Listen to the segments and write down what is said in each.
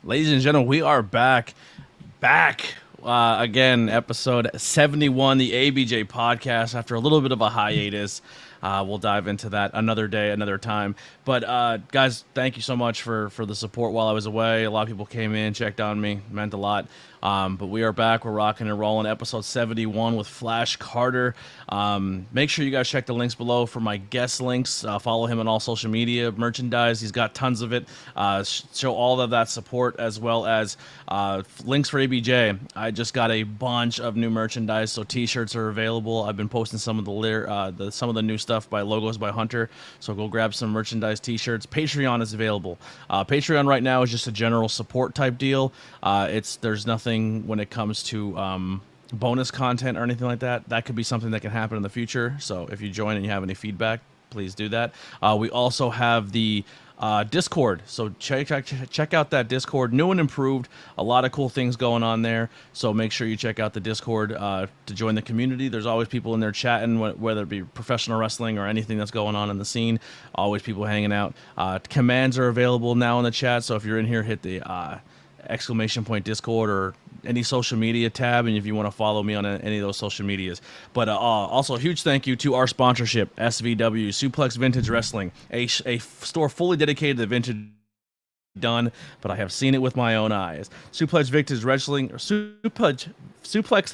Ladies and gentlemen, we are back. Again, episode 71, the ABJ Podcast, after a little bit of a hiatus. We'll dive into that another day, another time. But guys, thank you so much for the support while I was away. A lot of people came in, checked on me, meant a lot. But we are back. We're rocking and rolling. Episode 71 with Flash Carter. Make sure you guys check the links below for my guest links. Follow him on all social media, merchandise. He's got tons of it. Show all of that support, as well as links for ABJ. I just got a bunch of new merchandise, so t-shirts are available. I've been posting some of the new stuff by Logos by Hunter, so go grab some merchandise, t-shirts. Patreon is available. Patreon right now is just a general support type deal. There's nothing when it comes to bonus content or anything like that. That could be something that can happen in the future. So if you join and you have any feedback, please do that. We also have the Discord, so check out that Discord. New and improved, a lot of cool things going on there, so make sure you check out the Discord to join the community. There's always people in there chatting, whether it be professional wrestling or anything that's going on in the scene. Always people hanging out. Commands are available now in the chat, so if you're in here, hit the _point Discord or any social media tab, and if you want to follow me on any of those social medias. But also a huge thank you to our sponsorship, SVW, Suplex Vintage Wrestling, a store fully dedicated to vintage done, but I have seen it with my own eyes. Suplex Vintage Wrestling, or Suplex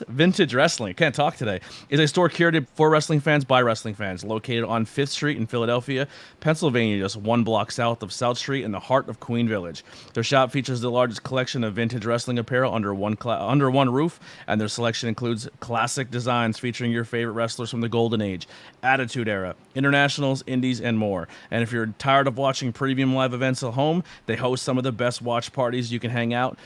Vintage Wrestling, can't talk today, is a store curated for wrestling fans by wrestling fans, located on 5th Street in Philadelphia, Pennsylvania, just one block south of South Street in the heart of Queen Village. Their shop features the largest collection of vintage wrestling apparel under one roof, and their selection includes classic designs featuring your favorite wrestlers from the Golden Age, Attitude Era, Internationals, Indies, and more. And if you're tired of watching premium live events at home, they host some of the best watch parties. You can hang out,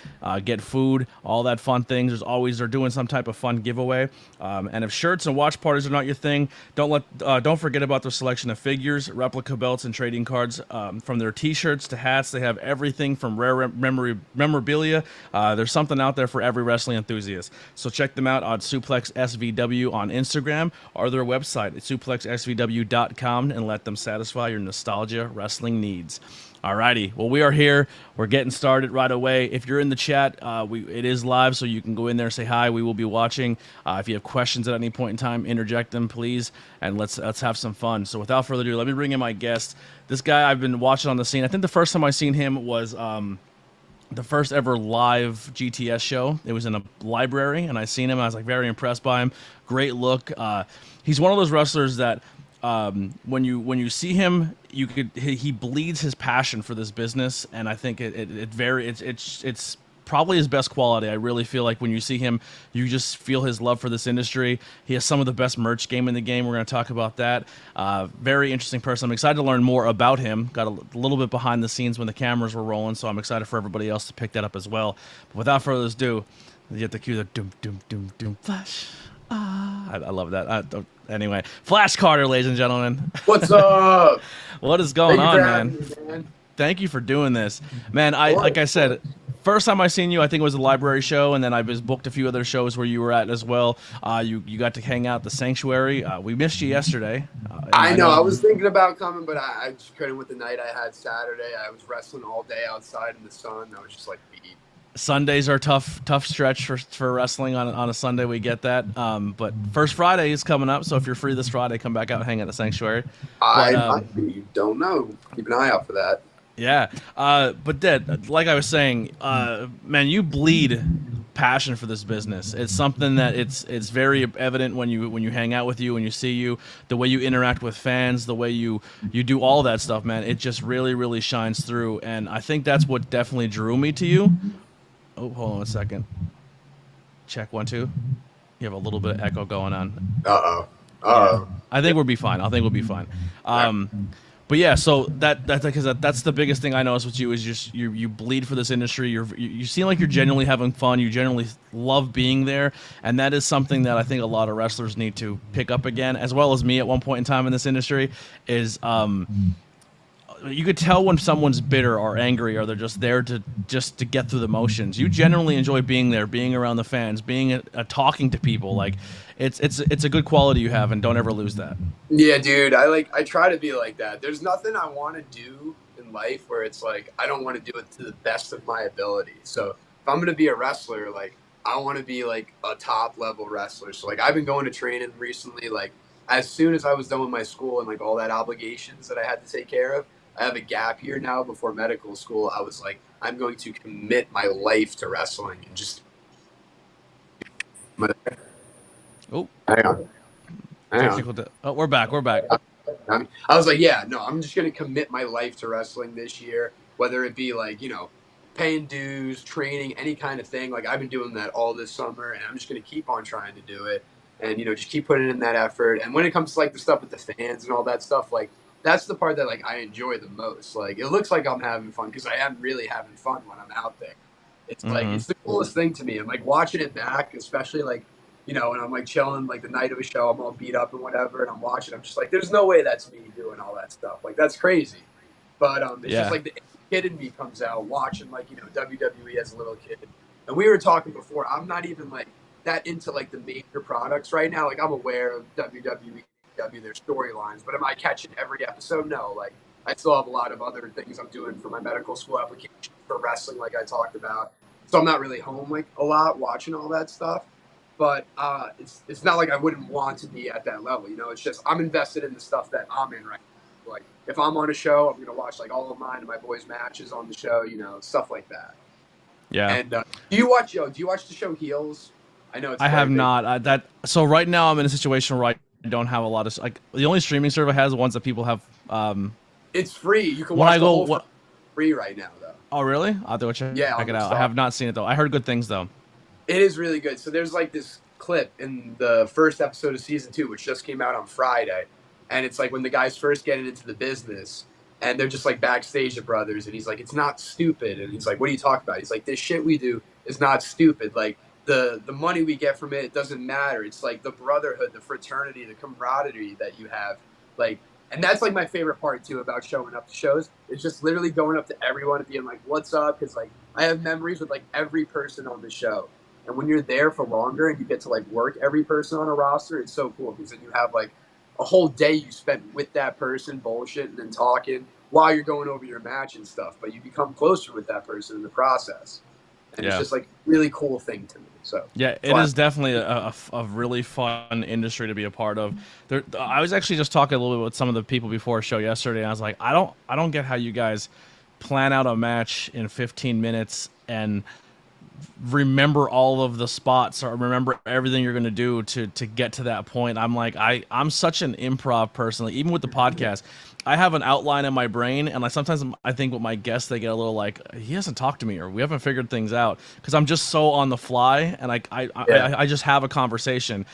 get food, all that fun things. They're doing some type of fun giveaway. And if shirts and watch parties are not your thing, don't forget about their selection of figures, replica belts, and trading cards. From their t-shirts to hats, they have everything from rare memorabilia. There's something out there for every wrestling enthusiast. So check them out on Suplex SVW on Instagram or their website at suplexsvw.com and let them satisfy your nostalgia wrestling needs. Alrighty, well, we are here. We're getting started right away. If you're in the chat, it is live, so you can go in there and say hi. We will be watching. If you have questions at any point in time, interject them, please, and let's have some fun. So without further ado, let me bring in my guest. This guy I've been watching on the scene. I think the first time I seen him was the first ever live GTS show. It was in a library, and I seen him. I was very impressed by him. Great look. He's one of those wrestlers that when you see him, he bleeds his passion for this business, and I think it's probably his best quality. I really feel like when you see him, you just feel his love for this industry. He has some of the best merch game in the game. We're going to talk about that. Very interesting person. I'm excited to learn more about him. Got a little bit behind the scenes when the cameras were rolling, so I'm excited for everybody else to pick that up as well. But without further ado, you have to cue the doom doom doom doom flash. I love that. Anyway, Flash Carter, ladies and gentlemen. What's up? What is going on, man? Thank you for doing this, man. Like I said, first time I seen you, I think it was a library show, and then I was booked a few other shows where you were at as well. You got to hang out at the Sanctuary. We missed you yesterday. I know. I was thinking about coming, but I just couldn't with the night I had Saturday. I was wrestling all day outside in the sun. I was just beat. Sundays are tough stretch for wrestling on a Sunday. We get that. But First Friday is coming up, so if you're free this Friday, come back out and hang at the Sanctuary. I might be. You don't know. Keep an eye out for that. Yeah. But Dad, like I was saying, man, you bleed passion for this business. It's something that it's very evident when you hang out with you, when you see you, the way you interact with fans, the way you do all that stuff, man. It just really, really shines through. And I think that's what definitely drew me to you. Oh, hold on a second. Check 1 2. You have a little bit of echo going on. Uh-oh. I think we'll be fine. But yeah, so that's the biggest thing I noticed with you is just you bleed for this industry. You seem like you're genuinely having fun. You genuinely love being there, and that is something that I think a lot of wrestlers need to pick up again, as well as me at one point in time in this industry. Is you could tell when someone's bitter or angry, or they're just there to get through the motions. You genuinely enjoy being there, being around the fans, being talking to people. Like it's a good quality you have, and don't ever lose that. Yeah, dude. I try to be like that. There's nothing I want to do in life where it's like I don't want to do it to the best of my ability. So if I'm gonna be a wrestler, like I want to be like a top level wrestler. So like I've been going to training recently. Like as soon as I was done with my school and like all that obligations that I had to take care of, I have a gap year now before medical school. I was like, I'm going to commit my life to wrestling and just. Oh, Hang on. Oh, we're back. We're back. I was like, yeah, no, I'm just going to commit my life to wrestling this year, whether it be like, paying dues, training, any kind of thing. Like I've been doing that all this summer, and I'm just going to keep on trying to do it and, just keep putting in that effort. And when it comes to like the stuff with the fans and all that stuff, like that's the part that like I enjoy the most. Like it looks like I'm having fun because I am really having fun when I'm out there. It's like, it's the coolest thing to me. I'm like watching it back, especially like, and I'm like chilling like the night of a show, I'm all beat up and whatever, and I'm watching. I'm just like, there's no way that's me doing all that stuff. Like that's crazy. But it's just like the kid in me comes out watching like WWE as a little kid. And we were talking before. I'm not even like that into like the major products right now. Like I'm aware of WWE, their storylines, but am I catching every episode? No. Like I still have a lot of other things I'm doing for my medical school application for wrestling, like I talked about. So I'm not really home like a lot watching all that stuff. But it's not like I wouldn't want to be at that level. It's just I'm invested in the stuff that I'm in right now. Like if I'm on a show, I'm gonna watch like all of mine and my boys' matches on the show. Stuff like that. Yeah. And do you watch the show Heels? I know I have not. So right now I'm in a situation where I don't have a lot of like the only streaming service I have is the ones that people have. It's free. You can watch the whole free right now though. Oh really? I'll have to check it out. I have not seen it though. I heard good things though. It is really good. So there's like this clip in the first episode of season 2, which just came out on Friday. And it's like when the guy's first getting into the business and they're just like backstage at Brothers. And he's like, it's not stupid. And he's like, what are you talking about? He's like, this shit we do is not stupid. Like the money we get from it doesn't matter. It's like the brotherhood, the fraternity, the camaraderie that you have. Like, and that's like my favorite part too about showing up to shows. It's just literally going up to everyone and being like, what's up? Because like I have memories with like every person on the show. And when you're there for longer and you get to like work every person on a roster, it's so cool because then you have like a whole day you spent with that person bullshitting and talking while you're going over your match and stuff. But you become closer with that person in the process. And it's just like a really cool thing to me. So yeah, it is definitely a really fun industry to be a part of. I was actually just talking a little bit with some of the people before a show yesterday, and I was like, I don't get how you guys plan out a match in 15 minutes and remember all of the spots or remember everything you're going to do to get to that point. I'm like, I'm such an improv person. Like, even with the podcast, I have an outline in my brain, and like sometimes I think with my guests, they get a little like, he hasn't talked to me or we haven't figured things out because I'm just so on the fly and I just have a conversation.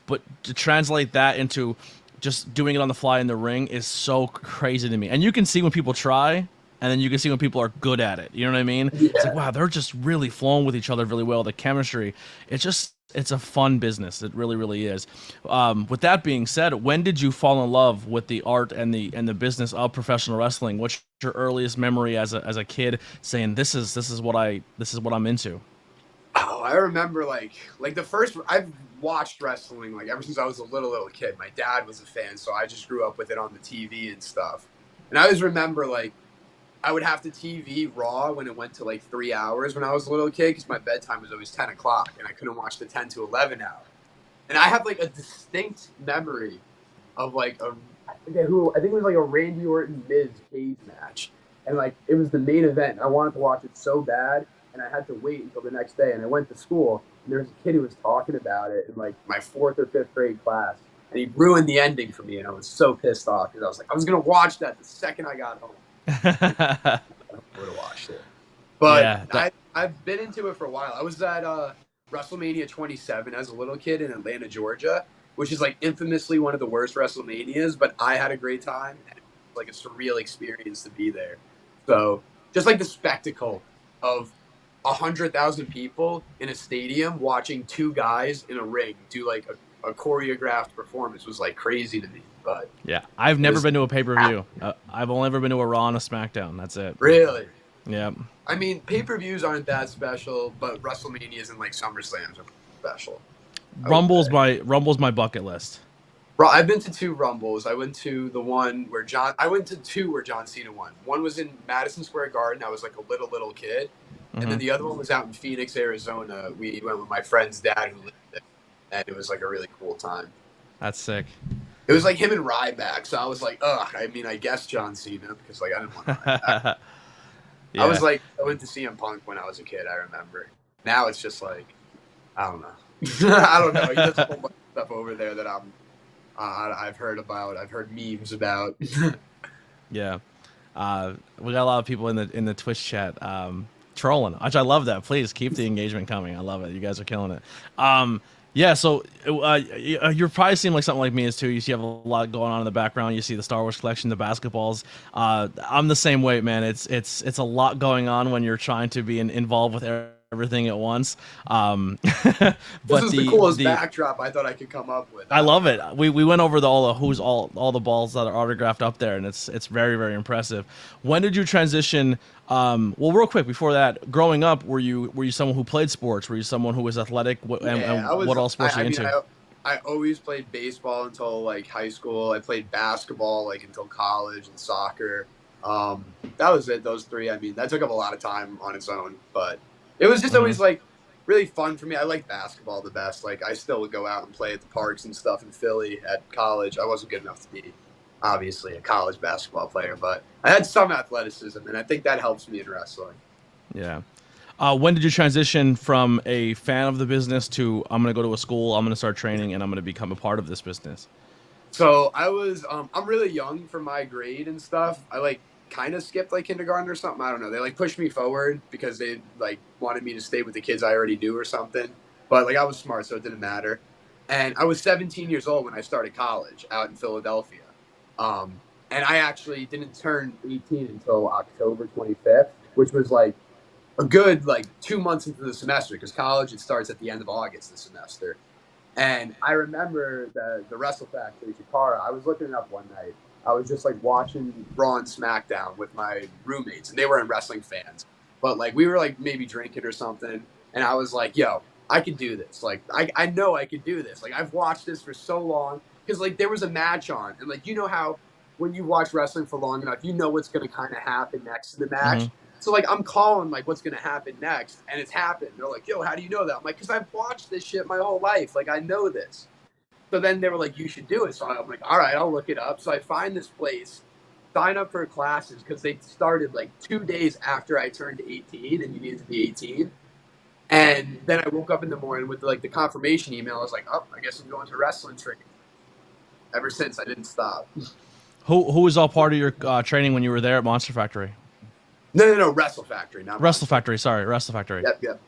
But to translate that into just doing it on the fly in the ring is so crazy to me. And you can see when people try, and then you can see when people are good at it. You know what I mean? Yeah. It's like, wow, they're just really flowing with each other really well. The chemistry, it's a fun business. It really, really is. With that being said, when did you fall in love with the art and the business of professional wrestling? What's your earliest memory as a kid saying this is what I'm into? Oh, I remember like the first. I've watched wrestling like ever since I was a little kid. My dad was a fan, so I just grew up with it on the TV and stuff. And I always remember like I would have to TV Raw when it went to like 3 hours when I was a little kid because my bedtime was always 10 o'clock and I couldn't watch the 10 to 11 hour. And I have like a distinct memory of like I think it was like a Randy Orton Miz cage match. And like it was the main event. I wanted to watch it so bad and I had to wait until the next day. And I went to school and there was a kid who was talking about it in like my 4th or 5th grade class. And he ruined the ending for me and I was so pissed off because I was like, I was going to watch that the second I got home. I would have watched it, but yeah, I've been into it for a while. I was at WrestleMania 27 as a little kid in Atlanta, Georgia, which is like infamously one of the worst WrestleManias. But I had a great time, and it was like a surreal experience to be there. So just like the spectacle of 100,000 people in a stadium watching two guys in a ring do like a choreographed performance was like crazy to me. But Yeah, I've never been to a pay-per-view. I've only ever been to a Raw and a SmackDown. That's it. Really? Yeah. I mean, pay-per-views aren't that special, but WrestleManias and like SummerSlams are special. Rumble's my bucket list. I've been to 2 Rumbles. I went to the one where I went to 2 where John Cena won. One was in Madison Square Garden. I was like a little kid. And then the other one was out in Phoenix, Arizona. We went with my friend's dad who lived there. And it was like a really cool time. That's sick. It was like him and Ryback. So I was like, ugh. I mean, I guess John Cena because like I didn't want Ryback. Yeah. I went to CM Punk when I was a kid, I remember. Now it's just like, I don't know. I don't know. He does a whole bunch of stuff over there that I've heard about. I've heard memes about. Yeah. We got a lot of people in the Twitch chat trolling, which I love that. Please keep the engagement coming. I love it. You guys are killing it. Yeah, so you're probably seeing like something like me is too. You see, you have a lot going on in the background. You see the Star Wars collection, the basketballs. I'm the same way, man. It's a lot going on when you're trying to be involved with everything at once. But this is the coolest backdrop I thought I could come up with. I love it. We went over all the balls that are autographed up there, and it's very, very impressive. When did you transition? Well, real quick before that, growing up, were you someone who played sports? Were you someone who was athletic? What all sports were you into? I always played baseball until like high school. I played basketball like until college and soccer. That was it. Those 3. I mean, that took up a lot of time on its own, but it was just always like really fun for me. I like basketball the best. Like I still would go out and play at the parks and stuff in Philly at college. I wasn't good enough to be obviously a college basketball player, but I had some athleticism, and I think that helps me in wrestling. Yeah. When did you transition from a fan of the business to I'm going to go to a school, I'm going to start training, and I'm going to become a part of this business? So I was, I'm really young for my grade and stuff. I like kind of skipped like kindergarten or something. I don't know. They like pushed me forward because they like wanted me to stay with the kids I already knew or something. But like I was smart, so it didn't matter. And I was 17 years old when I started college out in Philadelphia. And I actually didn't turn 18 until October 25th, which was like a good like 2 months into the semester because college, it starts at the end of August this semester. And I remember the Wrestle Factory Chikara. I was looking it up one night. I was just like watching Raw and SmackDown with my roommates, and they weren't wrestling fans. But like we were like maybe drinking or something, and I was like, yo, I could do this. Like I know I could do this. Like I've watched this for so long because like there was a match on, and like you know how when you watch wrestling for long enough, you know what's going to kind of happen next to the match. Mm-hmm. So like I'm calling like what's going to happen next, and it's happened. They're like, yo, how do you know that? I'm like, because I've watched this shit my whole life. Like I know this. So then they were like, you should do it. So I'm like, all right, I'll look it up. So I find this place, sign up for classes because they started like 2 days after I turned 18, and you needed to be 18. And then I woke up in the morning with like the confirmation email. I was like, oh, I guess I'm going to wrestling training. Ever since, I didn't stop. Who was all part of your training when you were there at Monster Factory? No, Wrestle Factory. Not Wrestle Factory. Sorry, Wrestle Factory. Yep.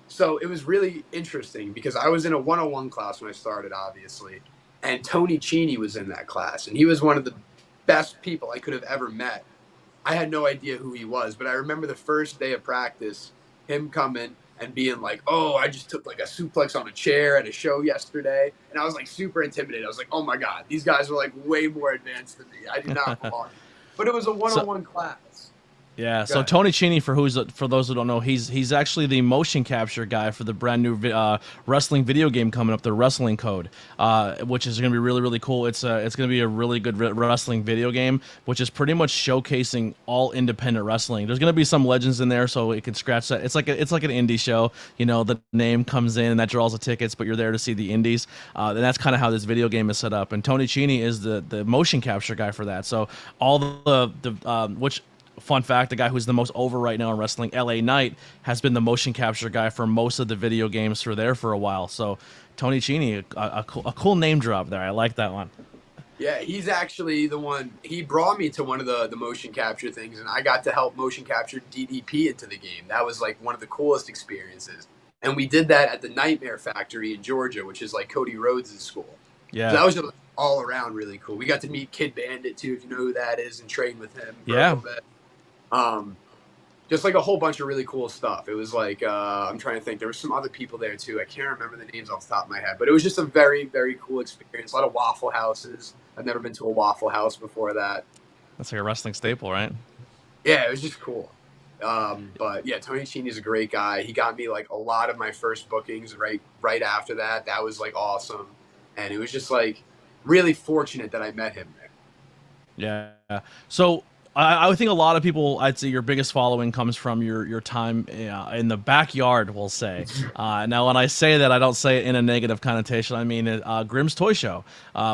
So it was really interesting because I was in a 101 class when I started, obviously, and Tony Cheney was in that class, and he was one of the best people I could have ever met. I had no idea who he was, but I remember the first day of practice, him coming and being like, oh, I just took like a suplex on a chair at a show yesterday, and I was like super intimidated. I was like, oh my God, these guys are like way more advanced than me. I do not belong. But it was a 101 class. Yeah, so Tony Cheney, for those who don't know, he's actually the motion capture guy for the brand new wrestling video game coming up, the Wrestling Code, which is going to be really, really cool. It's going to be a really good wrestling video game, which is pretty much showcasing all independent wrestling. There's going to be some legends in there, so it can scratch that. It's like an indie show. You know, the name comes in and that draws the tickets, but you're there to see the indies. And that's kind of how this video game is set up. And Tony Cheney is the motion capture guy for that. So all which. Fun fact, the guy who's the most over right now in wrestling, LA Knight, has been the motion capture guy for most of the video games for there for a while. So Tony Cheney, a cool name drop there. I like that one. Yeah, he's actually the one. He brought me to one of the motion capture things, and I got to help motion capture DDP into the game. That was like one of the coolest experiences. And we did that at the Nightmare Factory in Georgia, which is like Cody Rhodes' school. Yeah. So that was just all around really cool. We got to meet Kid Bandit, too, if you know who that is, and train with him for a little bit. just like a whole bunch of really cool stuff. It was like I'm trying to think. There were some other people there too. I can't remember the names off the top of my head, but it was just a very, very cool experience. A lot of Waffle Houses. I've never been to a Waffle House before that. That's like a wrestling staple, right? Yeah, it was just cool. But yeah, Tony Cini's a great guy. He got me like a lot of my first bookings right after that. That was like awesome, and it was just like really fortunate that I met him there. Yeah. So I would think a lot of people, I'd say your biggest following comes from your time in the backyard, we'll say. Now, when I say that, I don't say it in a negative connotation. I mean Grimm's Toy Show,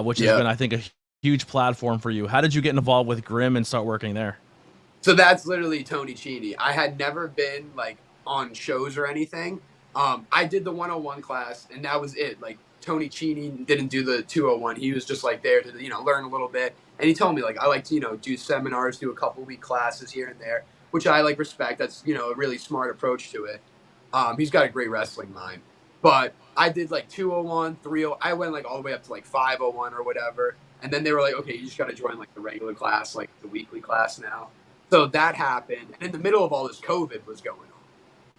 which has been, I think, a huge platform for you. How did you get involved with Grimm and start working there? So that's literally Tony Cini. I had never been like on shows or anything. I did the 101 class, and that was it. Like Tony Cini didn't do the 201. He was just like there to learn a little bit. And he told me like I like to do seminars, do a couple week classes here and there, which I like respect. That's a really smart approach to it. He's got a great wrestling mind. But I did like 201, 30. I went like all the way up to like 501 or whatever. And then they were like, okay, you just got to join like the regular class, like the weekly class now. So that happened. And in the middle of all this, COVID was going on.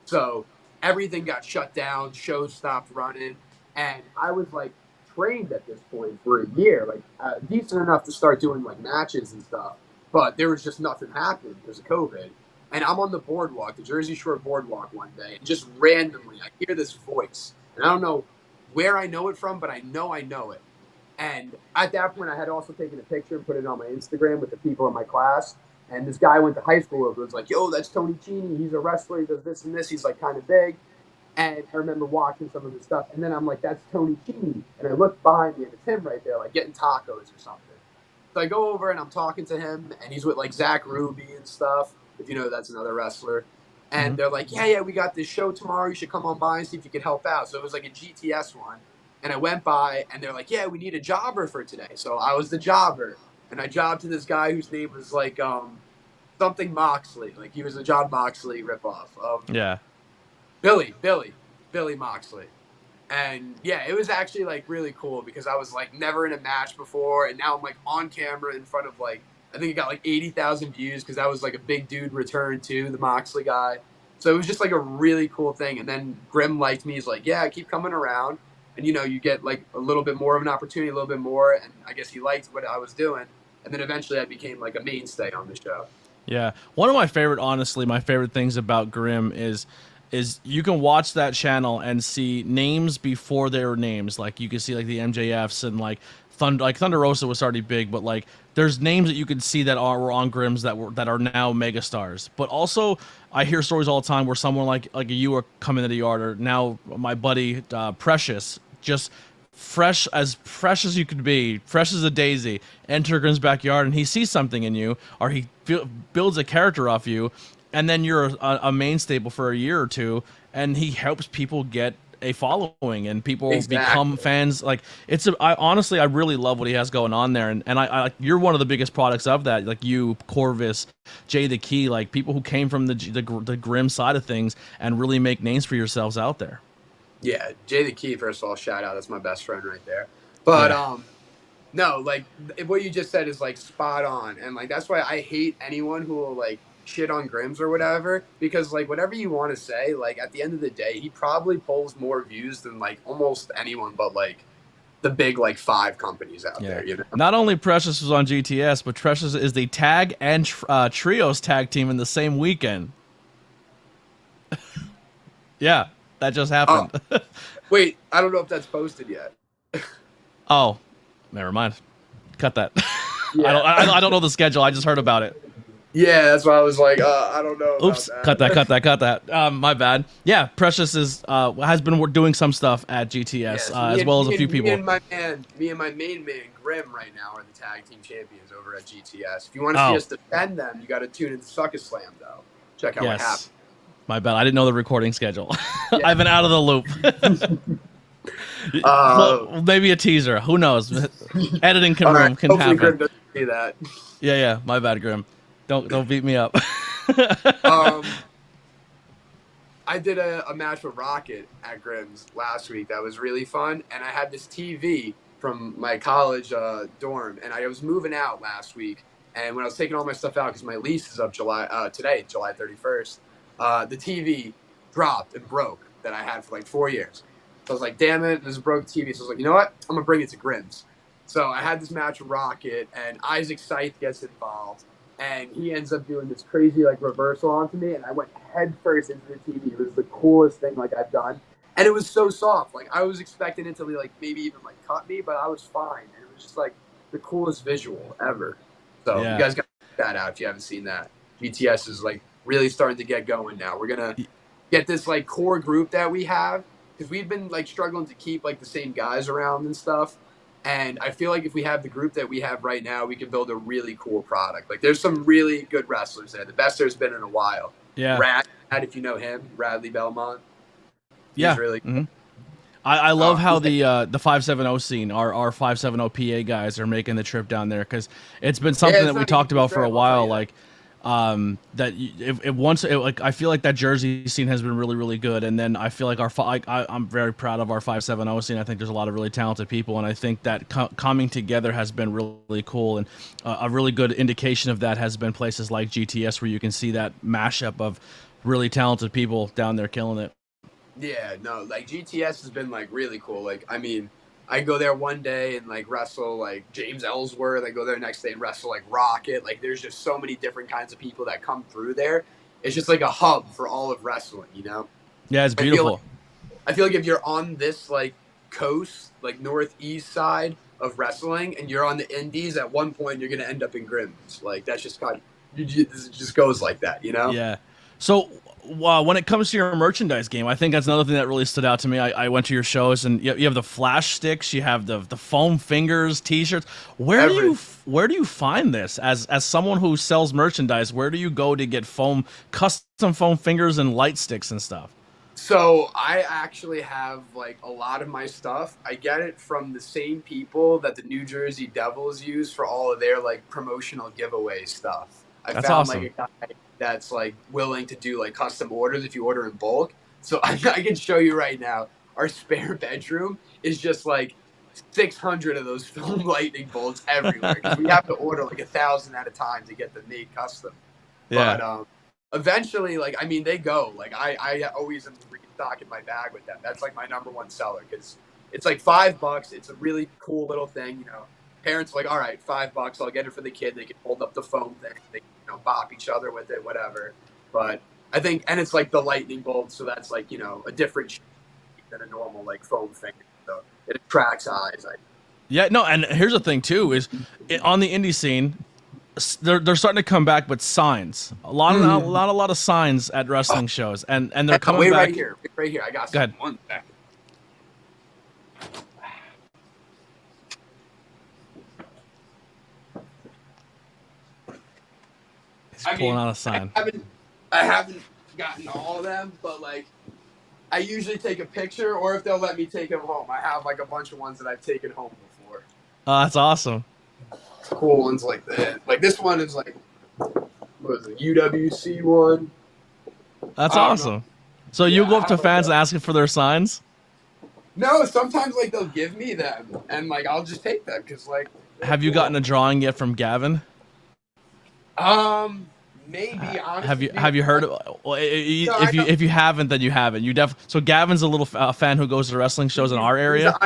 So everything got shut down. Shows stopped running. And I was like trained at this point for a year, like decent enough to start doing like matches and stuff. But there was just nothing happening because of COVID. And I'm on the boardwalk, the Jersey Shore boardwalk one day, and just randomly I hear this voice. And I don't know where I know it from, but I know it. And at that point, I had also taken a picture and put it on my Instagram with the people in my class. And this guy I went to high school with was like, yo, that's Tony Cini. He's a wrestler. He does this and this. He's like kind of big. And I remember watching some of his stuff. And then I'm like, that's Tony Cini. And I look behind me and it's him right there, like getting tacos or something. So I go over and I'm talking to him. And he's with like Zach Ruby and stuff. If you know, that's another wrestler. And they're like, yeah, we got this show tomorrow. You should come on by and see if you could help out. So it was like a GTS one. And I went by and they're like, yeah, we need a jobber for today. So I was the jobber. And I jobbed to this guy whose name was like something Moxley. Like he was a John Moxley ripoff. Yeah. Billy Moxley. And yeah, it was actually like really cool because I was like never in a match before. And now I'm like on camera in front of like, I think it got like 80,000 views because that was like a big dude return too, the Moxley guy. So it was just like a really cool thing. And then Grimm liked me. He's like, yeah, keep coming around. And, you get like a little bit more of an opportunity, a little bit more. And I guess he liked what I was doing. And then eventually I became like a mainstay on the show. Yeah. One of my favorite things about Grimm is you can watch that channel and see names before their names. Like you can see like the MJFs and like Thunder Rosa was already big, but like there's names that you could see that were on Grimm's that are now megastars. But also I hear stories all the time where someone like you are coming to the yard, or now my buddy Precious, just fresh as you could be, fresh as a daisy, enter Grimm's backyard and he sees something in you, or he builds a character off you, and then you're a mainstay for a year or two, and he helps people get a following and people become fans. Like honestly, I really love what he has going on there, and I you're one of the biggest products of that. Like you, Corvus, Jay the Key, like people who came from the Grimm side of things and really make names for yourselves out there. Yeah, Jay the Key, first of all, shout out. That's my best friend right there. But no, like what you just said is like spot on, and like that's why I hate anyone who will like shit on Grimm's or whatever, because like whatever you want to say, like at the end of the day, he probably pulls more views than like almost anyone but like the big like 5 companies out there. Not only Precious was on GTS, but Precious is the tag and trios tag team in the same weekend. Yeah, that just happened. Wait, I don't know if that's posted yet. Oh, never mind. Cut that. Yeah. I don't know the schedule. I just heard about it. Yeah, that's why I was like, I don't know. Oops, cut that. My bad. Yeah, Precious has been doing some stuff at GTS, as well as a few people. Me and my main man, Grimm, right now are the tag team champions over at GTS. If you want to see us defend them, you got to tune in to Suck a Slam, though. Check out what happened. My bad. I didn't know the recording schedule. I've been out of the loop. Maybe a teaser. Who knows? Editing can happen. Hopefully Grimm doesn't see that. Yeah. My bad, Grimm. Don't beat me up. I did a match with Rocket at Grimm's last week. That was really fun. And I had this TV from my college dorm, and I was moving out last week. And when I was taking all my stuff out, because my lease is up today, July 31st, the TV dropped and broke that I had for like 4 years. So I was like, damn it, this is a broke TV. So I was like, you know what? I'm going to bring it to Grimm's. So I had this match with Rocket, and Isaac Scythe gets involved, and he ends up doing this crazy like reversal onto me, and I went head first into the TV. It was the coolest thing like I've done, and it was so soft. Like I was expecting it to be like maybe even like cut me, but I was fine. And it was just like the coolest visual ever. So you guys got to check that out if you haven't seen that. GTS is like really starting to get going now. We're gonna get this like core group that we have, because we've been like struggling to keep like the same guys around and stuff. And I feel like if we have the group that we have right now, we can build a really cool product. Like there's some really good wrestlers there. The best there's been in a while. Yeah. Rad, if you know him, Radley Belmont. He's really cool. I love how the 570 scene, our 570 PA guys are making the trip down there, because it's been something that we talked about for a while. Like that like I feel like that Jersey scene has been really, really good, and then I feel like I'm very proud of our 570 scene. I think there's a lot of really talented people, and I think that coming together has been really cool, and a really good indication of that has been places like GTS, where you can see that mashup of really talented people down there killing it. Yeah, no, like GTS has been like really cool. Like, I mean, I go there one day and like wrestle like James Ellsworth. I go there next day and wrestle like Rocket. Like, there's just so many different kinds of people that come through there. It's just like a hub for all of wrestling, you know? Yeah, it's beautiful. I feel like if you're on this like coast, like northeast side of wrestling, and you're on the indies, at one point you're gonna end up in Grimm's. Like, that's just kind of, it just goes like that, you know? Yeah. So when it comes to your merchandise game, I think that's another thing that really stood out to me. I went to your shows, and you have the flash sticks, you have the foam fingers, T-shirts. Where do you find this as someone who sells merchandise? Where do you go to get custom foam fingers and light sticks and stuff? So I actually have like a lot of my stuff. I get it from the same people that the New Jersey Devils use for all of their like promotional giveaway stuff. That's found awesome. like a guy that's like willing to do like custom orders if you order in bulk. So I can show you right now. Our spare bedroom is just like 600 of those foam lightning bolts everywhere, because we have to order like 1,000 at a time to get them made custom. Yeah. But eventually, like, I mean, they go. Like, I always am restocking my bag with them. That's like my number one seller, because it's like $5. It's a really cool little thing, you know. Parents are like, all right, $5. I'll get it for the kid. They can hold up the foam thing. They can, you know, bop each other with it, whatever. But I think, and it's like the lightning bolt, so that's like, you know, a different shape than a normal like foam thing. So it attracts eyes. Yeah, no, and here's the thing too: is on the indie scene, they're starting to come back with signs. A lot of signs at wrestling shows, and they're coming back. Right here. I got some. Go ahead. One second. He's pulling out a sign. I haven't gotten all of them, but like, I usually take a picture, or if they'll let me take them home. I have like a bunch of ones that I've taken home before. Oh, that's awesome. Cool ones like that. Like this one is like, what is it, UWC one? That's awesome. So you go up to fans and ask for their signs? No, sometimes like they'll give me them, and like I'll just take them, because like. Have you gotten a drawing yet from Gavin? Maybe honestly. Have you heard? If you haven't, then you haven't. So Gavin's a little fan who goes to wrestling shows in our area.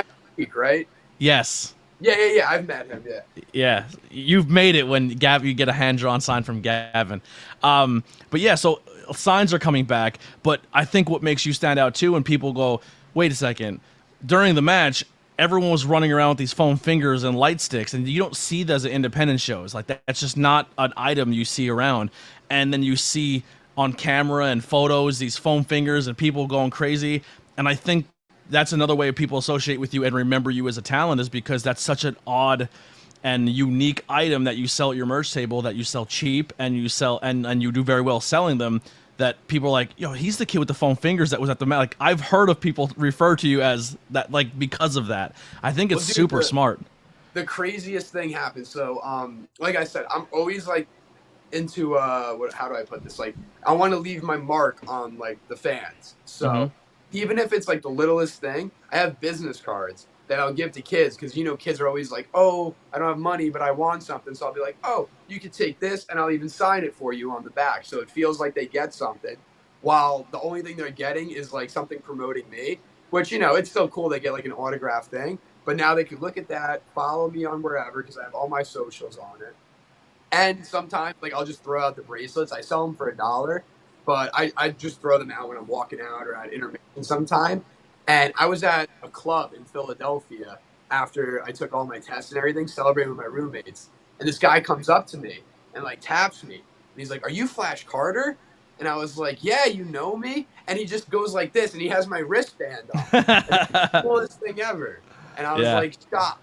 Right? Yes. Yeah. I've met him. Yeah. Yeah, you've made it when you get a hand drawn sign from Gavin. But yeah, so signs are coming back. But I think what makes you stand out too, when people go, wait a second, during the match, everyone was running around with these foam fingers and light sticks, and you don't see those at independent shows. Like, that's just not an item you see around. And then you see on camera and photos these foam fingers and people going crazy. And I think that's another way people associate with you and remember you as a talent, is because that's such an odd and unique item that you sell at your merch table, that you sell cheap, and you sell and you do very well selling them, that people are like, yo, he's the kid with the foam fingers that was at the mat. Like, I've heard of people refer to you as that, like, because of that. I think it's super smart. The craziest thing happened. So, like I said, I'm always like into how do I put this? Like, I want to leave my mark on like the fans. So even if it's like the littlest thing, I have business cards that I'll give to kids, because, you know, kids are always like, oh, I don't have money, but I want something. So I'll be like, oh, you could take this, and I'll even sign it for you on the back, so it feels like they get something. while the only thing they're getting is like something promoting me, which, you know, it's still cool. They get like an autograph thing, but now they could look at that, follow me on wherever, because I have all my socials on it. And sometimes, like, I'll just throw out the bracelets. I sell them for $1, but I just throw them out when I'm walking out or at intermission sometime. And I was at a club in Philadelphia after I took all my tests and everything, celebrating with my roommates. And this guy comes up to me and, like, taps me. And he's like, "Are you Flash Carter?" And I was like, "Yeah, you know me?" And he just goes like this, and he has my wristband on. And it's the coolest thing ever. And I was, like, shocked.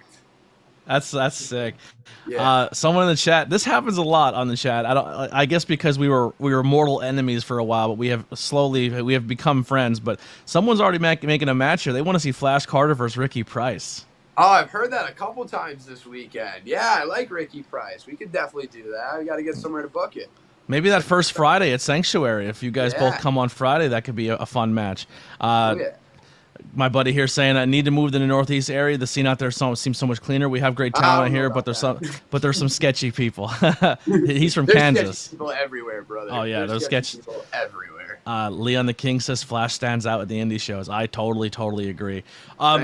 That's sick. Yeah. Someone in the chat. This happens a lot on the chat. I guess because we were mortal enemies for a while, but we have become friends. But someone's already making a match here. They want to see Flash Carter versus Ricky Price. Oh, I've heard that a couple times this weekend. Yeah, I like Ricky Price. We could definitely do that. We got to get somewhere to book it. Maybe that first Friday at Sanctuary. If you guys both come on Friday, that could be a fun match. My buddy here saying I need to move to the Northeast area. The scene out there seems so much cleaner. We have great talent here, but there's some sketchy people. He's from Kansas. Sketchy people everywhere, brother. Oh yeah, there's sketchy people everywhere. Leon the King says Flash stands out at the indie shows. I totally agree.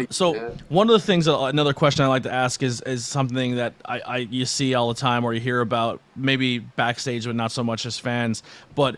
So one of the things, another question I like to ask is something that you see all the time or you hear about, maybe backstage, but not so much as fans, but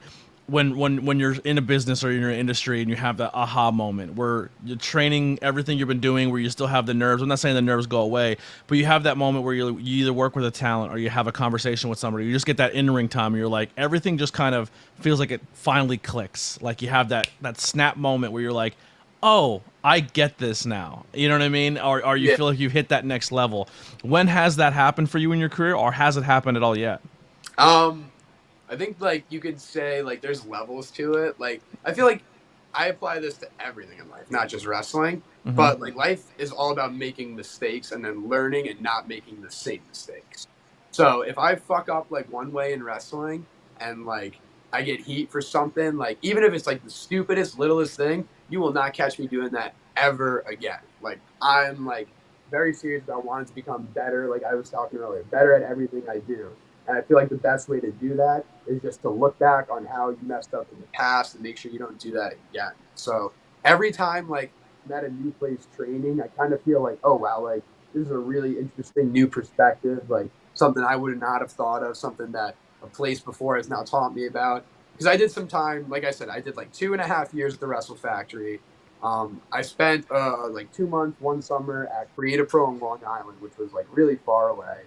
when you're in a business or in your industry and you have that aha moment where you're training everything you've been doing, where you still have the nerves. I'm not saying the nerves go away, but you have that moment where you either work with a talent or you have a conversation with somebody. You just get that in-ring time and you're like, everything just kind of feels like it finally clicks. Like you have that snap moment where you're like, oh, I get this now. You know what I mean? Or you feel like you've hit that next level. When has that happened for you in your career, or has it happened at all yet? I think, like, you could say, like, there's levels to it. Like, I feel like I apply this to everything in life, not just wrestling. Mm-hmm. But, like, life is all about making mistakes and then learning and not making the same mistakes. So if I fuck up, like, one way in wrestling and, like, I get heat for something, like, even if it's, like, the stupidest, littlest thing, you will not catch me doing that ever again. Like, I'm, like, very serious about wanting to become better, like I was talking earlier, better at everything I do. And I feel like the best way to do that is just to look back on how you messed up in the past and make sure you don't do that again. So every time, like, I'm at a new place training, I kind of feel like, oh, wow, like, this is a really interesting new perspective, like something I would not have thought of, something that a place before has now taught me about. Because I did some time, like I said, I did like 2.5 years at the Wrestle Factory. I spent like 2 months one summer at Creative Pro in Long Island, which was like really far away.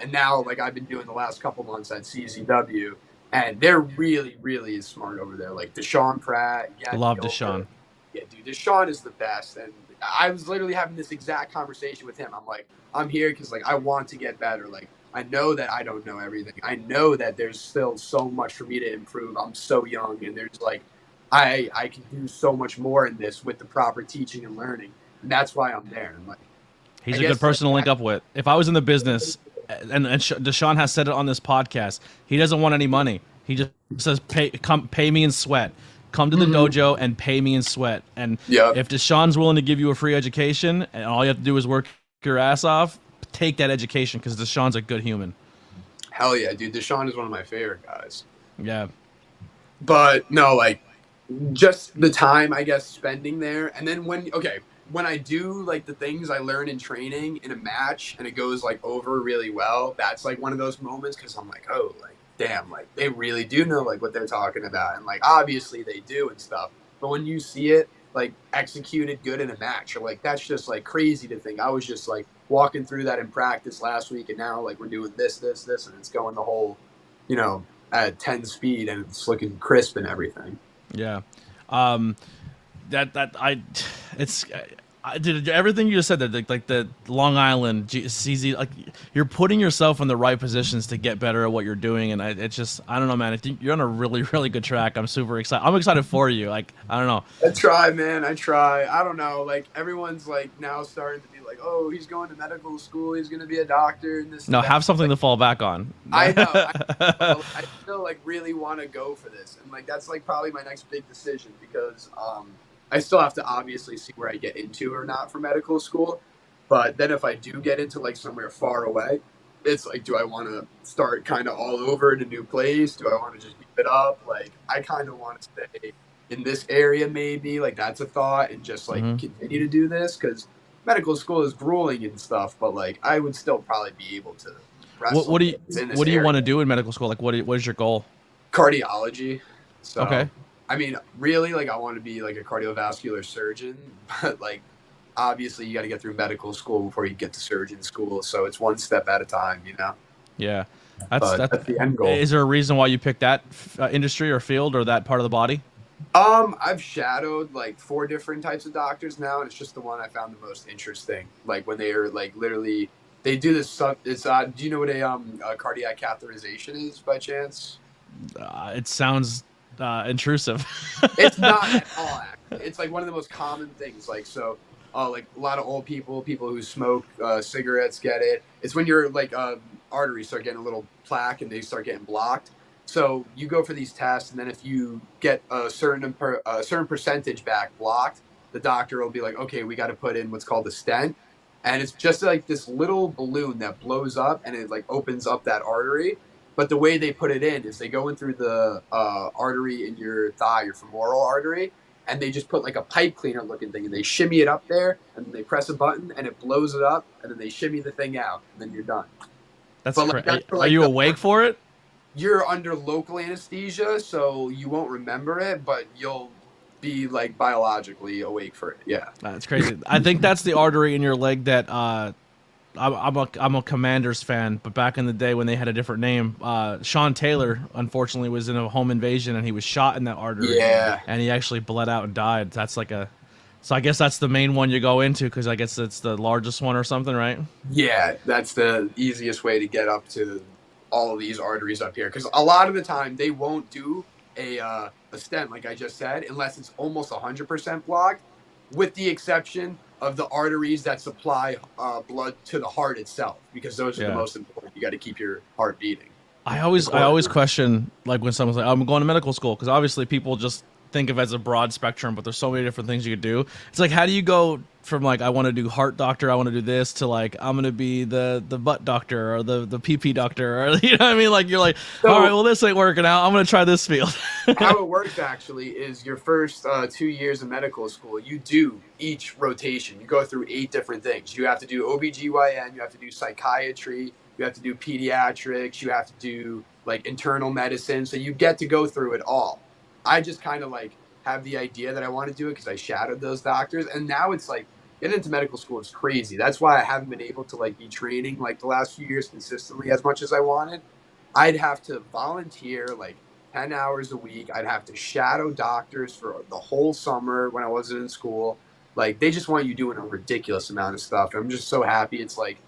And now, like, I've been doing the last couple months at CZW, and they're really, really smart over there. Like, Deshaun Pratt. Yeah, love Deshaun. Yeah, dude, Deshaun is the best. And I was literally having this exact conversation with him. I'm like, I'm here because, like, I want to get better. Like, I know that I don't know everything. I know that there's still so much for me to improve. I'm so young, and there's, like, I can do so much more in this with the proper teaching and learning. And that's why I'm there. And, like, he's a good person to link up with. If I was in the business, and Deshaun has said it on this podcast, he doesn't want any money. He just says, pay me in sweat. Come to the dojo and pay me in sweat. And if Deshaun's willing to give you a free education and all you have to do is work your ass off, take that education because Deshaun's a good human. Hell yeah, dude. Deshaun is one of my favorite guys. Yeah. But no, like, just the time, I guess, spending there. And then when I do, like, the things I learn in training in a match and it goes, like, over really well, that's, like, one of those moments because I'm like, oh, like, damn, like, they really do know, like, what they're talking about. And, like, obviously they do and stuff. But when you see it, like, executed good in a match, you're like, that's just, like, crazy to think. I was just, like, walking through that in practice last week, and now, like, we're doing this, and it's going the whole, you know, at 10 speed, and it's looking crisp and everything. Yeah. I did everything you just said, that like the Long Island CZ, like, you're putting yourself in the right positions to get better at what you're doing, and I don't know, man. I think you're on a really, really good track. I'm super excited. I'm excited for you. Like, I don't know. I try, man. I try. I don't know. Like, everyone's like now starting to be like, oh, he's going to medical school. He's going to be a doctor. And this. No, and that. Have something to fall back on. I know. I still, like, really want to go for this, and, like, that's, like, probably my next big decision because I still have to obviously see where I get into or not for medical school. But then if I do get into, like, somewhere far away, it's like, do I want to start kind of all over in a new place? Do I want to just keep it up? Like, I kind of want to stay in this area, maybe. Like, that's a thought, and just like Mm-hmm. continue to do this because medical school is grueling and stuff. But like, I would still probably be able to wrestle What do you in this what do you area. want to do in medical school? Like, what is your goal? Cardiology. So, Okay. I mean, really, like, I want to be like a cardiovascular surgeon, but like, obviously, you got to get through medical school before you get to surgeon school. So it's one step at a time, you know. Yeah, But that's the end goal. Is there a reason why you picked that industry or field or that part of the body? I've shadowed like 4 different types of doctors now, and it's just the one I found the most interesting. Like when they are like literally, they do this. It's do you know what a cardiac catheterization is by chance? It sounds intrusive. It's not at all. Actually. It's like one of the most common things. Like so, like a lot of old people who smoke cigarettes get it. It's when your like arteries start getting a little plaque and they start getting blocked. So you go for these tests, and then if you get a certain percentage back blocked, the doctor will be like, okay, we got to put in what's called a stent, and it's just like this little balloon that blows up and it like opens up that artery. But the way they put it in is they go in through the artery in your thigh, your femoral artery, and they just put like a pipe cleaner looking thing, and they shimmy it up there, and then they press a button, and it blows it up, and then they shimmy the thing out, and then you're done. That's But, crazy. that's for, Are like, you the- awake for it? You're under local anesthesia, so you won't remember it, but you'll be like biologically awake for it. Yeah. That's crazy. I think that's the artery in your leg that I'm a Commanders fan, but back in the day when they had a different name, Sean Taylor unfortunately was in a home invasion and he was shot in that artery. Yeah. And he actually bled out and died. That's like so I guess that's the main one you go into because I guess it's the largest one or something, right? Yeah, that's the easiest way to get up to all of these arteries up here, because a lot of the time they won't do a stent like I just said unless it's almost 100% blocked, with the exception of the arteries that supply blood to the heart itself, because those are the most important. You got to keep your heart beating. I always question like when someone's like, I'm going to medical school, because obviously people just think of it as a broad spectrum, but there's so many different things you could do. It's like, how do you go from like I want to do heart doctor, I want to do this, to like I'm gonna be the butt doctor or the PP doctor, or you know what I mean? Like you're like, all right, well this ain't working out, I'm gonna try this field. How it works actually is your first 2 years of medical school, you do each rotation. You go through 8 different things. You have to do OBGYN, you have to do psychiatry, you have to do pediatrics, you have to do like internal medicine. So you get to go through it all. I just kind of like have the idea that I want to do it because I shadowed those doctors, and now it's like getting into medical school is crazy. That's why I haven't been able to like be training like the last few years consistently as much as I wanted. I'd have to volunteer like 10 hours a week. I'd have to shadow doctors for the whole summer when I wasn't in school. Like they just want you doing a ridiculous amount of stuff. I'm just so happy it's like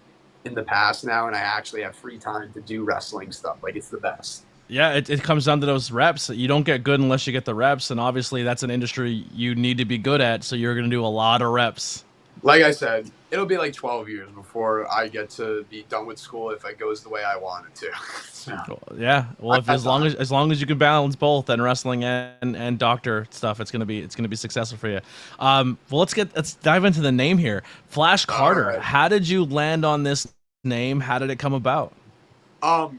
in the past now, and I actually have free time to do wrestling stuff. Like it's the best. Yeah, it comes down to those reps. You don't get good unless you get the reps, and obviously that's an industry you need to be good at, so you're going to do a lot of reps. Like I said, it'll be like 12 years before I get to be done with school if it goes the way I want it to. So, yeah, well, as long as you can balance both and wrestling and doctor stuff, it's gonna be successful for you. Well, let's dive into the name here, Flash Carter. Right. How did you land on this name? How did it come about?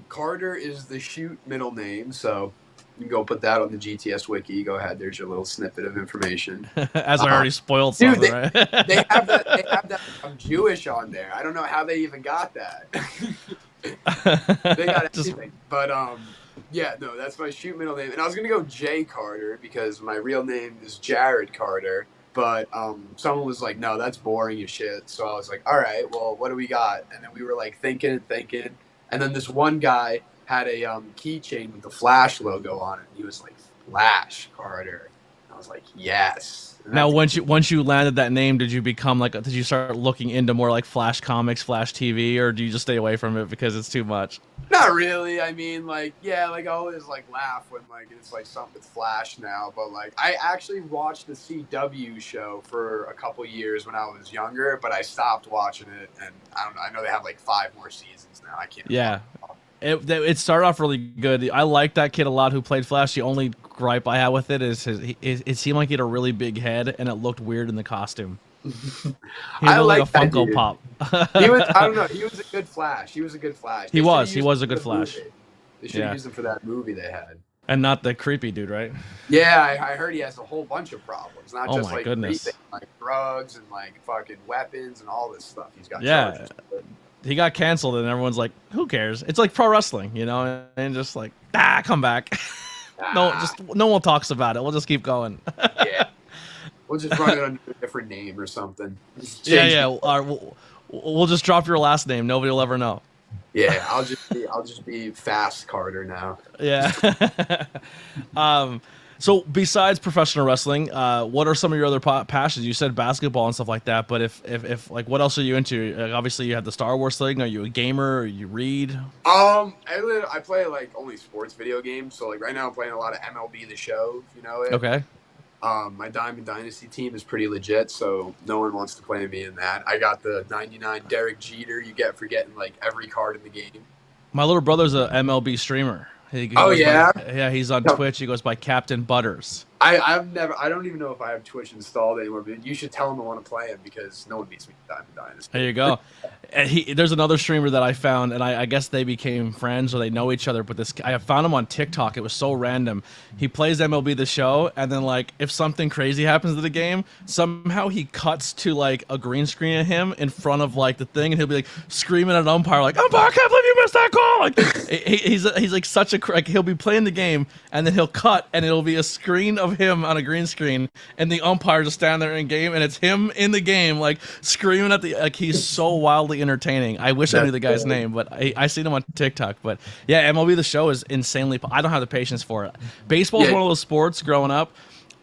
Carter is the shoot middle name, so you can go put that on the GTS wiki. Go ahead. There's your little snippet of information. As I already spoiled Dude, something, right? they have that I'm Jewish on there. I don't know how they even got that. They got everything. But yeah, no, that's my shoot middle name. And I was gonna go Jay Carter because my real name is Jared Carter. But someone was like, no, that's boring as shit. So I was like, all right, well, what do we got? And then we were like thinking. And then this one guy had a keychain with the Flash logo on it. And he was like, Flash Carter. And I was like, yes. And Now, once you landed that name, did you start looking into more like Flash comics, Flash TV, or do you just stay away from it because it's too much? Not really. I mean, like, yeah, like I always like laugh when like it's like something with Flash now, but like I actually watched the CW show for a couple years when I was younger, but I stopped watching it, and I don't know. I know they have like 5 more seasons now. I can't. Yeah. It started off really good. I liked that kid a lot who played Flash. The only gripe I had with it is it seemed like he had a really big head and it looked weird in the costume. He I looked like like a that Funko dude. Pop. He was. I don't know. He was a good Flash. He was a good Flash. He They should have was. He used was him a for good the Flash. movie. They should have Yeah, used him for that movie they had. and not the creepy dude, right? Yeah, I heard he has a whole bunch of problems. Not Oh just my like goodness. breathing, like drugs and like fucking weapons and all this stuff. He's got Yeah, charges with. he got canceled, and everyone's like, "Who cares?" It's like pro wrestling, you know, and just like, come back. Ah, No one talks about it. We'll just keep going. yeah. We'll just run it under a different name or something. Just Yeah, change yeah. it. We'll just drop your last name. Nobody will ever know. Yeah, I'll just be Fast Carter now. Yeah. So besides professional wrestling, what are some of your other passions? You said basketball and stuff like that, but if like, what else are you into? Like, obviously, you have the Star Wars thing. Are you a gamer? Or you read? I play like only sports video games. So like right now I'm playing a lot of MLB The Show, if you know it. Okay. My Diamond Dynasty team is pretty legit, so no one wants to play me in that. I got the 99 Derek Jeter you get for getting like every card in the game. My little brother's a MLB streamer. He Oh goes yeah, yeah. He's on Twitch. He goes by Captain Butters. I don't even know if I have Twitch installed anymore. But you should tell him I want to play him because no one beats me in Diamond Dynasty. There you go. And there's another streamer that I found, and I guess they became friends or they know each other. But I found him on TikTok. It was so random. He plays MLB The Show, and then like if something crazy happens to the game, somehow he cuts to like a green screen of him in front of like the thing, and he'll be like screaming at an umpire like, "Umpire, I can't believe you missed that call!" Like he's like such a like he'll be playing the game, and then he'll cut, and it'll be a screen of him on a green screen, and the umpire just stand there in game, and it's him in the game like screaming at the like he's so wildly entertaining. I wish I knew the guy's name, but I seen him on TikTok. But yeah, MLB The Show is insanely. I don't have the patience for it. Baseball's one of those sports. Growing up,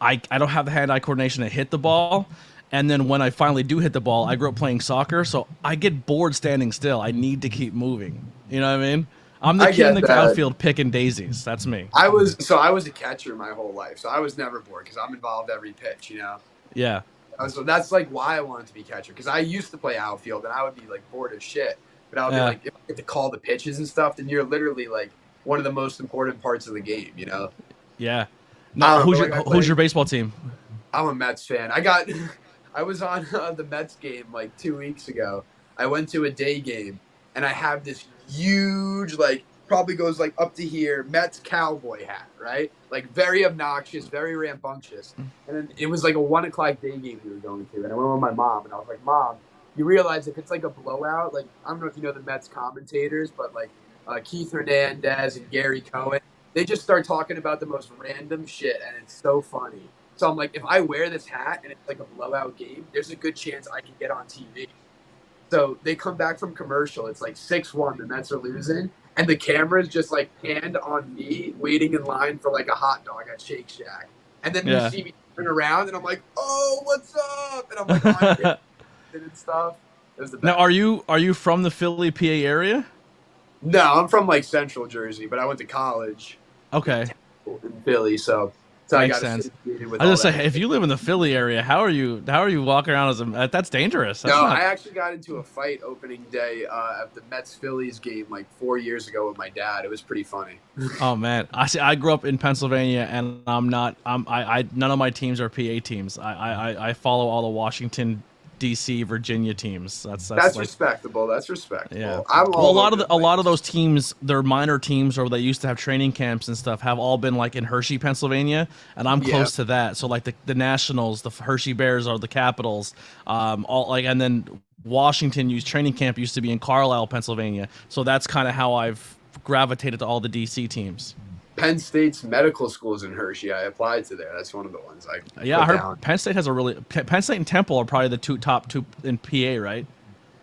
I don't have the hand-eye coordination to hit the ball. And then when I finally do hit the ball, I grew up playing soccer, so I get bored standing still. I need to keep moving. You know what I mean? I'm the kid in the outfield picking daisies. That's me. I was a catcher my whole life, so I was never bored because I'm involved every pitch. You know. Yeah. So that's like why I wanted to be catcher because I used to play outfield and I would be like bored as shit. But I would be like, if I get to call the pitches and stuff, then you're literally like one of the most important parts of the game, you know? Yeah. Now, who's your baseball team? I'm a Mets fan. I was on the Mets game like 2 weeks ago. I went to a day game and I have this huge like probably goes like up to here Mets cowboy hat, right? Like very obnoxious, very rambunctious. And then it was like a 1 o'clock day game we were going to, and I went with my mom, and I was like, "Mom, you realize if it's like a blowout, like I don't know if you know the Mets commentators, but like Keith Hernandez and Gary Cohen, they just start talking about the most random shit, and it's so funny." So I'm like, if I wear this hat and it's like a blowout game, there's a good chance I can get on TV. So they come back from commercial. It's like 6-1. The Mets are losing. And the camera's just like panned on me waiting in line for like a hot dog at Shake Shack. And then you see me turn around and I'm like, "Oh, what's up?" And I'm like on it and stuff. It was the best. Now, are you from the Philly, PA area? No, I'm from like Central Jersey, but I went to college. Okay. In Philly, so Makes I got sense. with I was all gonna say, if you live in the Philly area, how are you walking around as a? That's dangerous. That's I actually got into a fight opening day at the Mets Phillies game like 4 years ago with my dad. It was pretty funny. Oh man, I grew up in Pennsylvania, and none of my teams are PA teams. I follow all the Washington, D.C., Virginia teams. That's like, respectable. That's respectable. Yeah. Well, a lot of those teams, they're minor teams, or they used to have training camps and stuff, have all been like in Hershey, Pennsylvania, and I'm close to that. So like the Nationals, the Hershey Bears are the Capitals, all like, and then Washington training camp used to be in Carlisle, Pennsylvania. So that's kind of how I've gravitated to all the DC teams. Penn State's medical school is in Hershey. I applied to there. That's one of the ones I heard down. Penn State has Penn State and Temple are probably the top two in PA, right?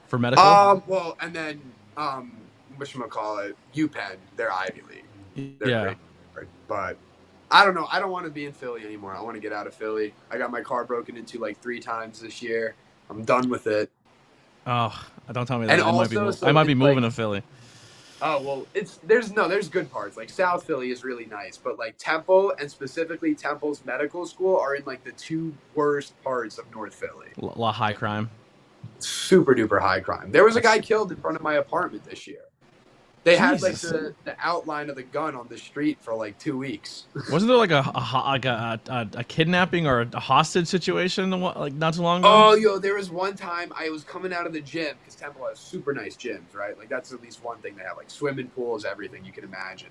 For medical. Well, and then whatchamacallit, UPenn, they're Ivy League. They're great. But I don't know. I don't want to be in Philly anymore. I want to get out of Philly. I got my car broken into like 3 times this year. I'm done with it. Oh, don't tell me that. And I might be moving to Philly. Oh, well, there's good parts. Like South Philly is really nice, but like Temple and specifically Temple's medical school are in like the 2 worst parts of North Philly. A lot of high crime. Super duper high crime. There was a guy killed in front of my apartment this year. They had like Jesus. the outline of the gun on the street for like 2 weeks. Wasn't there like a kidnapping or a hostage situation like not too long ago? Oh, yo, there was one time I was coming out of the gym because Temple has super nice gyms, right? Like that's at least one thing they have, like swimming pools, everything you can imagine.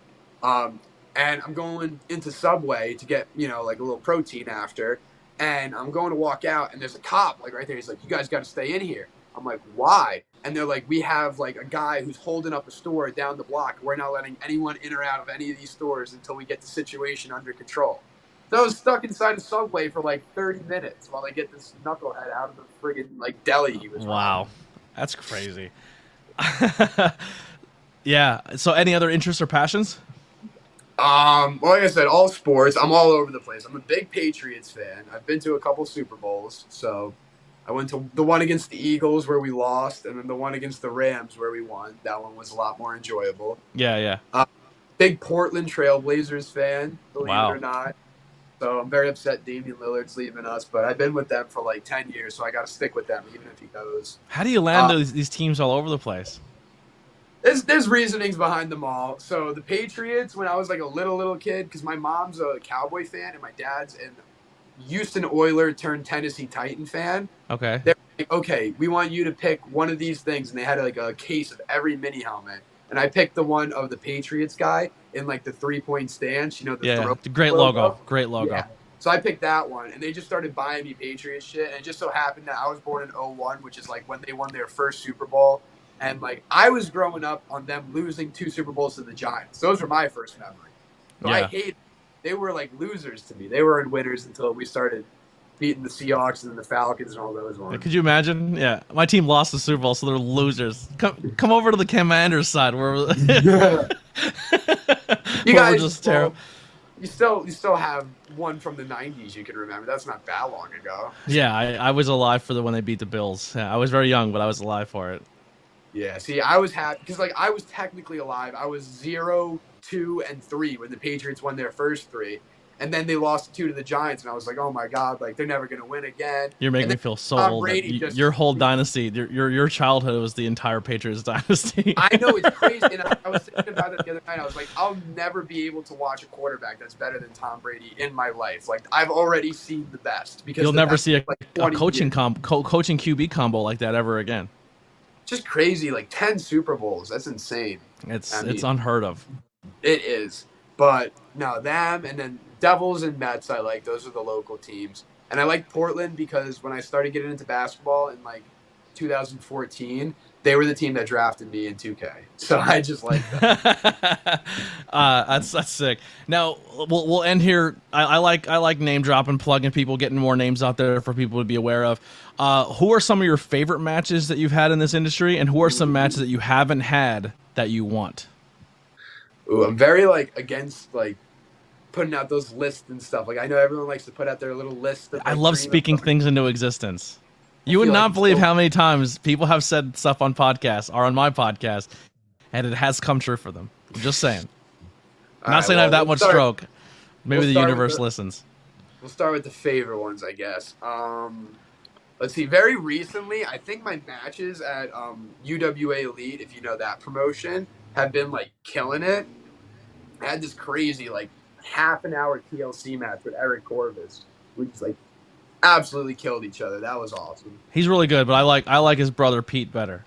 And I'm going into Subway to get, like a little protein after, and I'm going to walk out, and there's a cop like right there. He's like, "You guys got to stay in here." I'm like, "Why?" And they're like, "We have like a guy who's holding up a store down the block. We're not letting anyone in or out of any of these stores until we get the situation under control." So I was stuck inside a Subway for like 30 minutes while they get this knucklehead out of the friggin' like deli he was Wow, robbing. that's crazy. Yeah. So, any other interests or passions? Well, like I said, all sports. I'm all over the place. I'm a big Patriots fan. I've been to a couple Super Bowls. So I went to the one against the Eagles where we lost, and then the one against the Rams where we won. That one was a lot more enjoyable. Yeah, yeah. Big Portland Trailblazers fan, believe it Wow. or not. So I'm very upset Damian Lillard's leaving us, but I've been with them for like 10 years, so I got to stick with them even if he goes. How do you land these teams all over the place? There's reasonings behind them all. So the Patriots, when I was like a little kid, because my mom's a Cowboy fan and my dad's an Houston Oiler turned Tennessee Titan fan. Okay. They're like, okay, we want you to pick one of these things, and they had like a case of every mini helmet, and I picked the one of the Patriots guy in like the 3-point stance. The Yeah, great logo. Great logo. Yeah. So I picked that one, and they just started buying me Patriots shit. And it just so happened that I was born in '01, which is like when they won their first Super Bowl. And like I was growing up on them losing 2 Super Bowls to the Giants. Those were my first memory. So Yeah. I hate. They were like losers to me. They weren't winners until we started beating the Seahawks and the Falcons and all those ones. Could you imagine? Yeah, my team lost the Super Bowl, so they're losers. Come over to the Commanders side where You we're guys just terrible. You still have one from the '90s you can remember. That's not that long ago. Yeah, I was alive for when they beat the Bills. Yeah, I was very young, but I was alive for it. Yeah, see, I was happy because like I was technically alive. I was 0, 2, and 3 when the Patriots won their first 3, and then they lost 2 to the Giants, and I was like, oh my god, like they're never gonna win again. You're making me feel so Tom old. Brady Your whole dynasty, your childhood was the entire Patriots dynasty. I know it's crazy, and I was thinking about it the other night. I was like, I'll never be able to watch a quarterback that's better than Tom Brady in my life. Like I've already seen the best because You'll never see a like coaching coaching QB combo like that ever again. Just crazy, like 10 Super Bowls. That's insane. It's unheard of. It is. But no, them and then Devils and Mets, I like. Those are the local teams. And I like Portland because when I started getting into basketball in like 2014, they were the team that drafted me in 2K. So I just like that. That's sick. Now we'll end here. I like name dropping, plugging people, getting more names out there for people to be aware of. Who are some of your favorite matches that you've had in this industry, and who are some matches that you haven't had that you want? Ooh, I'm very like against like putting out those lists and stuff. Like I know everyone likes to put out their little list. Of, I like, love speaking things into existence. You would feel not like believe so- how many times people have said stuff on podcasts or on my podcast, and it has come true for them. I'm just saying. I'm not saying I have that much stroke. Maybe the universe listens. We'll start with the favorite ones, I guess. Let's see. Very recently, I think my matches at UWA Elite, if you know that promotion, have been like killing it. I had this crazy like half an hour TLC match with Eric Corvus. We just like absolutely killed each other. That was awesome. He's really good, but I like his brother Pete better.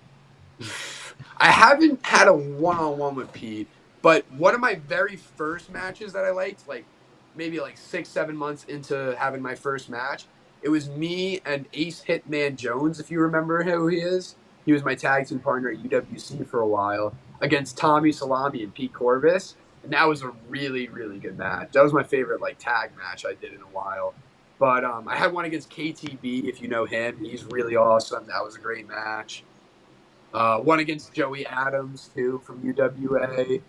I haven't had a one-on-one with Pete, but one of my very first matches that I liked, like maybe like 6-7 months into having my first match, it was me and Ace Hitman Jones, if you remember who he is. He was my tag team partner at UWC for a while, against Tommy Salami and Pete Corvus. And that was a really, really good match. That was my favorite like tag match I did in a while. But I had one against KTB, if you know him. He's really awesome. That was a great match. One against Joey Adams, too, from UWA.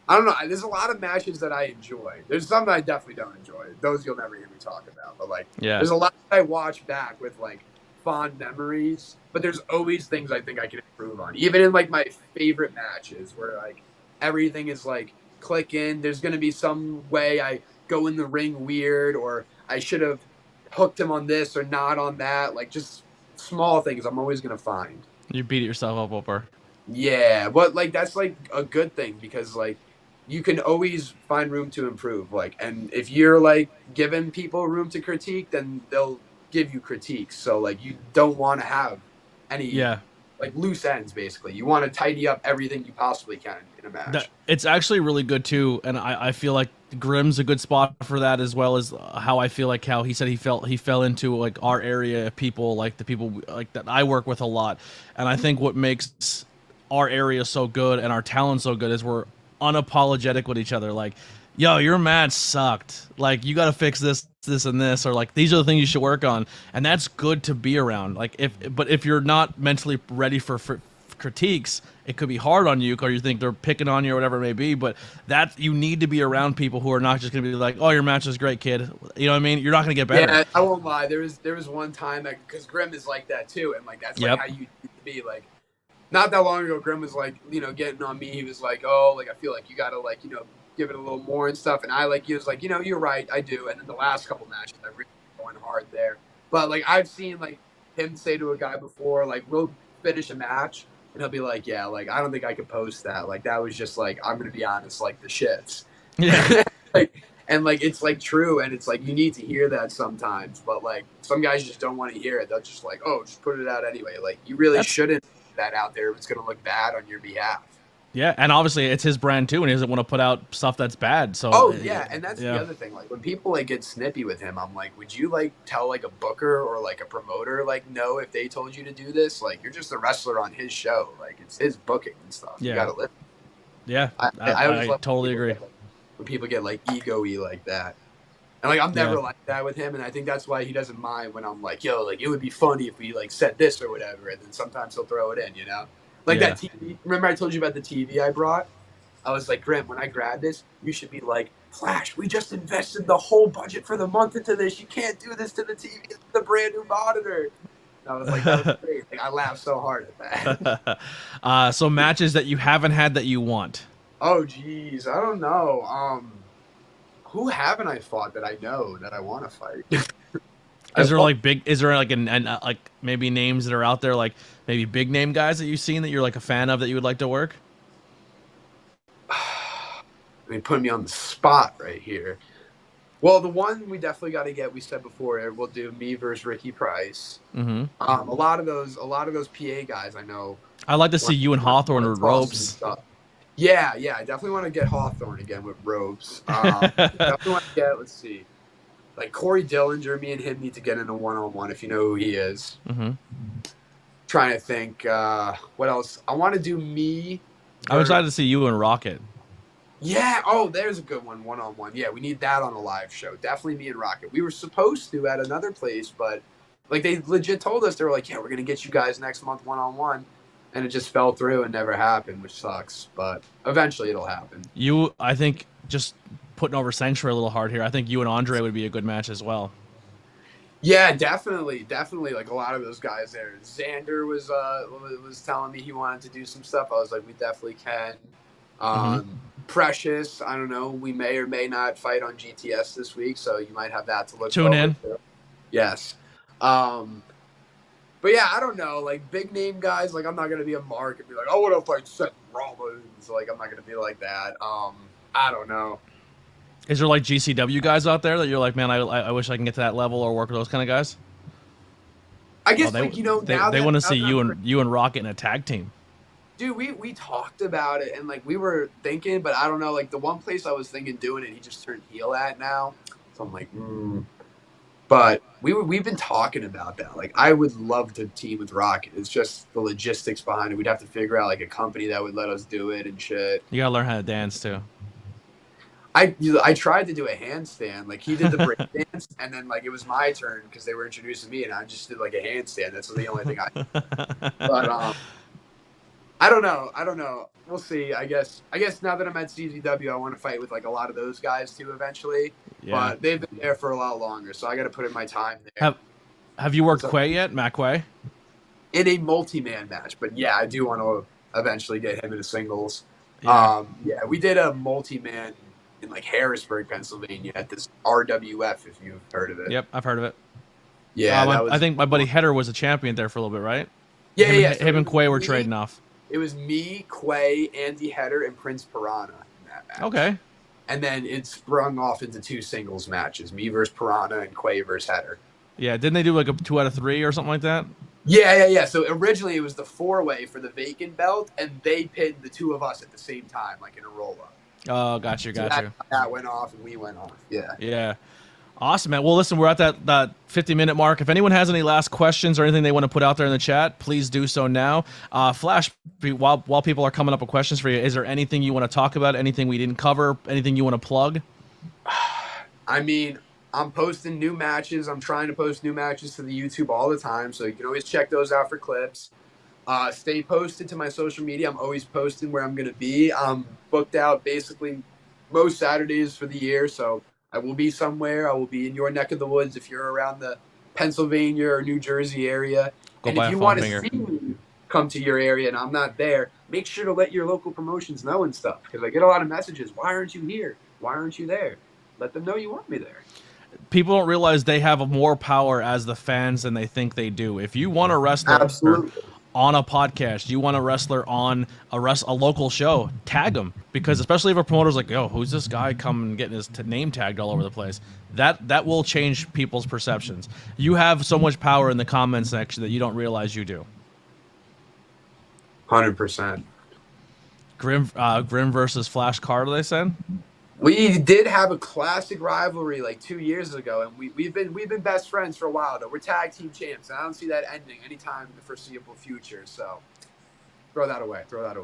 I don't know. There's a lot of matches that I enjoy. There's some that I definitely don't enjoy. Those you'll never hear me talk about. But, like, there's a lot that I watch back with, like, fond memories. But there's always things I think I can improve on. Even in, like, my favorite matches where, like, everything is, like, clicking. There's going to be some way I go in the ring weird, or I should have hooked him on this or not on that. Like, just small things I'm always going to find. You beat yourself up over. Yeah, but like that's like a good thing because like you can always find room to improve. Like, and if you're like giving people room to critique, then they'll give you critiques. So like you don't want to have any Yeah. like loose ends. Basically, you want to tidy up everything you possibly can in a That match. it's actually really good too, and I feel like Grimm's a good spot for that, as well as how I feel like how he said he fell into like our area of people, like the people like that I work with a lot, and I think what makes our area so good and our talent so good is we're unapologetic with each other. Like, yo, your match sucked. Like, you got to fix this, and this, or like these are the things you should work on, and that's good to be around. Like, if you're not mentally ready for critiques, it could be hard on you, or you think they're picking on you or whatever it may be. But that you need to be around people who are not just going to be like, "Oh, your match is great, kid." You know what I mean? You're not going to get better. Yeah, I won't lie. There was one time that because Grimm is like that too, and like that's like Yep. how you need to be. Like not that long ago, Grimm was like getting on me. He was like, "Oh, like I feel like you gotta like give it a little more and stuff." And I like he was like, "You're right, I do." And then the last couple matches, I really going hard there. But like I've seen like him say to a guy before, like we'll finish a match, and he'll be like, "Yeah, like I don't think I could post that. Like that was just like I'm gonna be honest, like the shits." Yeah. like and like it's like true, and it's like you need to hear that sometimes. But like some guys just don't want to hear it. They'll just like, "Oh, just put it out anyway." Like you really shouldn't put that out there if it's gonna look bad on your behalf. Yeah, and obviously it's his brand too, and he doesn't want to put out stuff that's bad. So Oh yeah, and that's the other thing. Like when people like get snippy with him, I'm like, would you like tell like a booker or like a promoter like no if they told you to do this? Like you're just a wrestler on his show. Like it's his booking and stuff. Yeah. You gotta live. Yeah, I totally agree. When people get like ego-y like that. And like I'm never like that with him, and I think that's why he doesn't mind when I'm like, yo, like it would be funny if we like said this or whatever, and then sometimes he'll throw it in, Like that TV. Remember I told you about the TV I brought? I was like, Grim, when I grab this, you should be like, Flash, we just invested the whole budget for the month into this. You can't do this to the TV. It's the brand new monitor. And I was like, that was great. Like, I laughed so hard at that. So matches that you haven't had that you want. Oh, geez. I don't know. Who haven't I fought that I know that I want to fight? Is there like like maybe names that are out there, like maybe big name guys that you've seen that you're like a fan of that you would like to work? I mean, putting me on the spot right here. Well, the one we definitely got to get, we said before, we'll do me versus Ricky Price. Mm-hmm. A lot of those PA guys I know. I'd like to see you and Hawthorne with ropes. Yeah, I definitely want to get Hawthorne again with ropes. Definitely want to get, let's see, like Corey Dillinger. Me and him need to get in a one-on-one if you know who he is. Mm-hmm. Trying to think, what else? I want to do me. I'm excited to see you and Rocket. Yeah. Oh, there's a good one-on-one. Yeah, we need that on a live show. Definitely me and Rocket. We were supposed to at another place, but like they legit told us, they were like, yeah, we're gonna get you guys next month one-on-one, and it just fell through and never happened, which sucks. But eventually it'll happen. I think, just putting over Sanctuary a little hard here, I think you and Andre would be a good match as well. Yeah, definitely. Like a lot of those guys there. Xander was telling me he wanted to do some stuff. I was like, we definitely can. Precious, I don't know. We may or may not fight on GTS this week, so you might have that to look Tune in. to. Yes. But yeah, I don't know. Like big name guys, like I'm not gonna be a mark and be like, I want to fight Seth Rollins. Like I'm not gonna be like that. I don't know. Is there like GCW guys out there that you're like, man, I wish I can get to that level or work with those kind of guys? I guess they want to see you and Rocket in a tag team. Dude, we talked about it, and like we were thinking, but I don't know. Like the one place I was thinking doing it, he just turned heel at now. So I'm like, But we've been talking about that. Like I would love to team with Rocket. It's just the logistics behind it. We'd have to figure out like a company that would let us do it and shit. You gotta learn how to dance too. I tried to do a handstand. Like he did the break dance, and then like it was my turn because they were introducing me, and I just did like a handstand. That's the only thing I. But I don't know. We'll see. I guess now that I'm at CZW, I want to fight with like a lot of those guys too eventually. Yeah. But they've been there for a lot longer, so I got to put in my time there. Have you worked Quay yet, Matt Quay? In a multi-man match, but yeah, I do want to eventually get him into singles. Yeah. We did a multi-man in like Harrisburg, Pennsylvania at this RWF, if you've heard of it. Yep, I've heard of it. Yeah, I think my buddy Header was a champion there for a little bit, right? Yeah, Him and Quay were trading off. It was me, Quay, Andy Header, and Prince Piranha in that match. Okay. And then it sprung off into 2 singles matches, me versus Piranha and Quay versus Header. Yeah, didn't they do like a 2 out of 3 or something like that? Yeah. So originally it was the 4-way for the vacant belt, and they pinned the 2 of us at the same time, like in a roll-up. Oh, got you. That went off, and we went off. Yeah. Yeah. Awesome, man. Well, listen, we're at that 50-minute mark. If anyone has any last questions or anything they want to put out there in the chat, please do so now. Flash, while people are coming up with questions for you, is there anything you want to talk about, anything we didn't cover, anything you want to plug? I mean, I'm posting new matches. I'm trying to post new matches to the YouTube all the time, so you can always check those out for clips. Stay posted to my social media. I'm always posting where I'm going to be. I'm booked out basically most Saturdays for the year, so I will be somewhere. I will be in your neck of the woods if you're around the Pennsylvania or New Jersey area. And if you want to see me come to your area and I'm not there, make sure to let your local promotions know and stuff, because I get a lot of messages. Why aren't you here? Why aren't you there? Let them know you want me there. People don't realize they have more power as the fans than they think they do. If you want a wrestler Absolutely. on a podcast, you want a wrestler on a local show, tag them, because especially if a promoter's like, "Yo, who's this guy coming getting his name tagged all over the place?" That will change people's perceptions. You have so much power in the comment section that you don't realize you do. 100%. Grim versus Flash Carter, they said. We did have a classic rivalry like 2 years ago, and we've been best friends for a while though. We're tag team champs, and I don't see that ending anytime in the foreseeable future. So throw that away. Throw that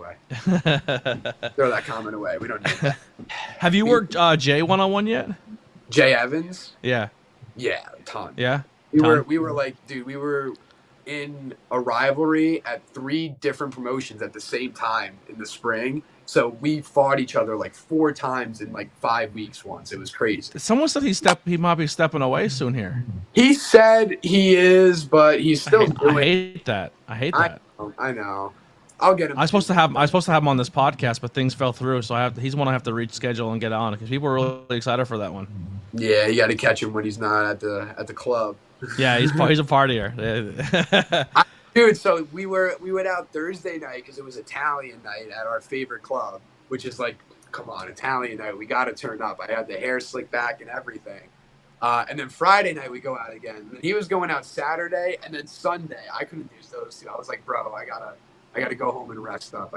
comment away. We don't need that. Have you worked Jay one-on-one yet? Jay Evans? Yeah, a ton. Yeah, we were like, dude, we were in a rivalry at 3 different promotions at the same time in the spring. So we fought each other like 4 times in like 5 weeks once. It was crazy. Someone said he might be stepping away soon here. He said he is, but he's still doing. I hate that. I know. I'll get him. I was supposed to have him on this podcast, but things fell through, so he's one I have to reschedule and get on, because people are really excited for that one. Yeah, you got to catch him when he's not at the club. Yeah, he's a partier. Dude, so we went out Thursday night because it was Italian night at our favorite club, which is like, come on, Italian night, we got to turn up. I had the hair slicked back and everything. And then Friday night we go out again. And he was going out Saturday, and then Sunday I couldn't do those 2. I was like, bro, I gotta go home and rest up.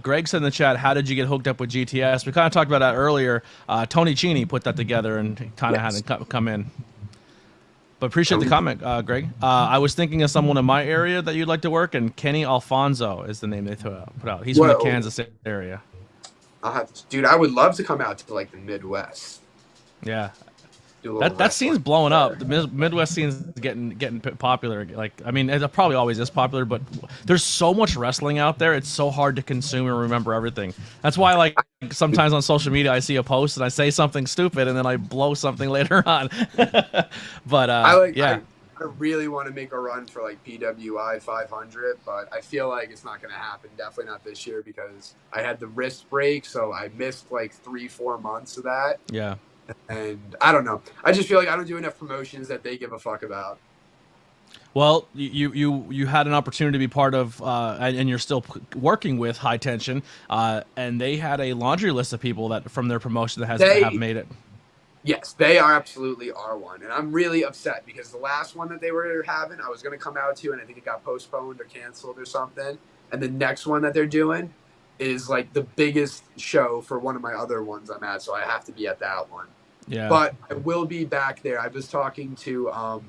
Greg said in the chat, how did you get hooked up with GTS? We kind of talked about that earlier. Tony Cheney put that together and kind of had to come in. But appreciate the comment, Greg. I was thinking of someone in my area that you'd like to work, and Kenny Alfonso is the name they put out. He's from the Kansas area. Dude, I would love to come out to like the Midwest. Yeah. That scene's blowing up. The Midwest scene's getting popular. Like, I mean, it probably always is popular, but there's so much wrestling out there. It's so hard to consume and remember everything. That's why, like, sometimes on social media I see a post and I say something stupid and then I blow something later on. But I really want to make a run for like PWI 500, but I feel like it's not going to happen. Definitely not this year, because I had the wrist break, so I missed like 3-4 months of that. Yeah. And I don't know. I just feel like I don't do enough promotions that they give a fuck about. Well, you had an opportunity to be part of, and you're still working with High Tension, and they had a laundry list of people that from their promotion that have made it. Yes, they are absolutely R1, and I'm really upset because the last one that they were having, I was going to come out to, and I think it got postponed or canceled or something. And the next one that they're doing is like the biggest show for one of my other ones I'm at, so I have to be at that one. Yeah. But I will be back there. I was talking to I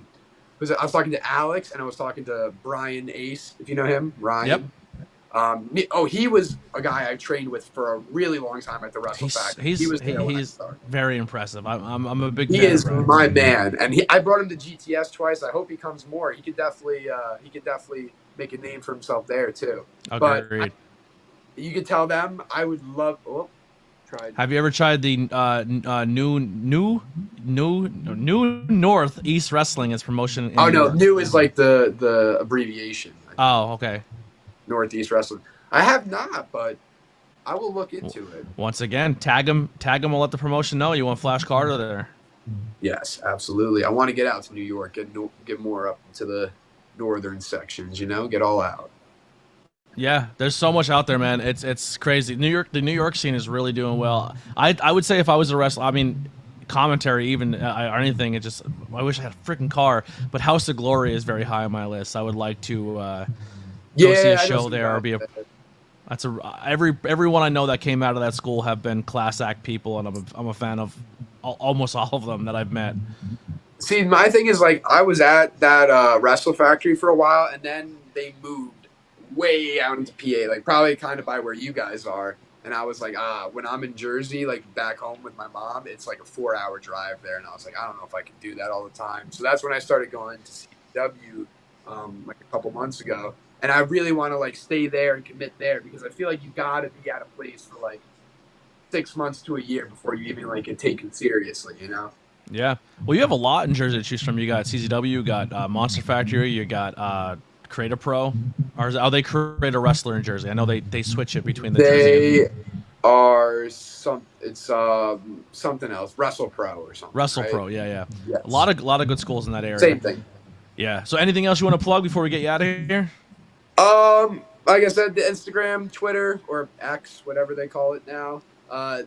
was talking to Alex, and I was talking to Brian Ace, if you know him, Ryan. Yep. He was a guy I trained with for a really long time at the Wrestle Factory. He's very impressive. I'm a big fan. He is my man, and I brought him to GTS twice. I hope he comes more. He could definitely make a name for himself there too. Agreed. You could tell them I would love. Have you ever tried the new Northeast Wrestling as promotion? New is like the abbreviation. Oh, okay. Northeast Wrestling. I have not, but I will look into it. Once again, tag them. We'll let the promotion know you want Flash Carter there. Yes, absolutely. I want to get out to New York, get more up to the northern sections. Get all out. Yeah, there's so much out there, man. It's crazy. The New York scene is really doing well. I would say if I was a wrestler, I mean, commentary even or anything. It just I wish I had a freaking car. But House of Glory is very high on my list. I would like to go see a show there or be a. That's everyone I know that came out of that school have been class act people, and I'm a fan of almost all of them that I've met. See, my thing is like I was at that Wrestle Factory for a while, and then they moved way out into PA, like probably kind of by where you guys are. And I was like, when I'm in Jersey, like back home with my mom, it's like a 4-hour drive there. And I was like, I don't know if I can do that all the time. So that's when I started going to CW like a couple months ago. And I really want to like stay there and commit there because I feel like you got to be at a place for like 6 months to a year before you even like get taken seriously, you know? Yeah. Well, you have a lot in Jersey to choose from. You got CZW, you got Monster Factory, you got Create a Pro, or they Create a Wrestler in Jersey? I know they switch it between the Jersey. Are something else, Wrestle Pro or something. Wrestle right? Pro, yeah. Yes. A lot of good schools in that area. Same thing. Yeah. So anything else you want to plug before we get you out of here? Like I said, the Instagram, Twitter, or X, whatever they call it now.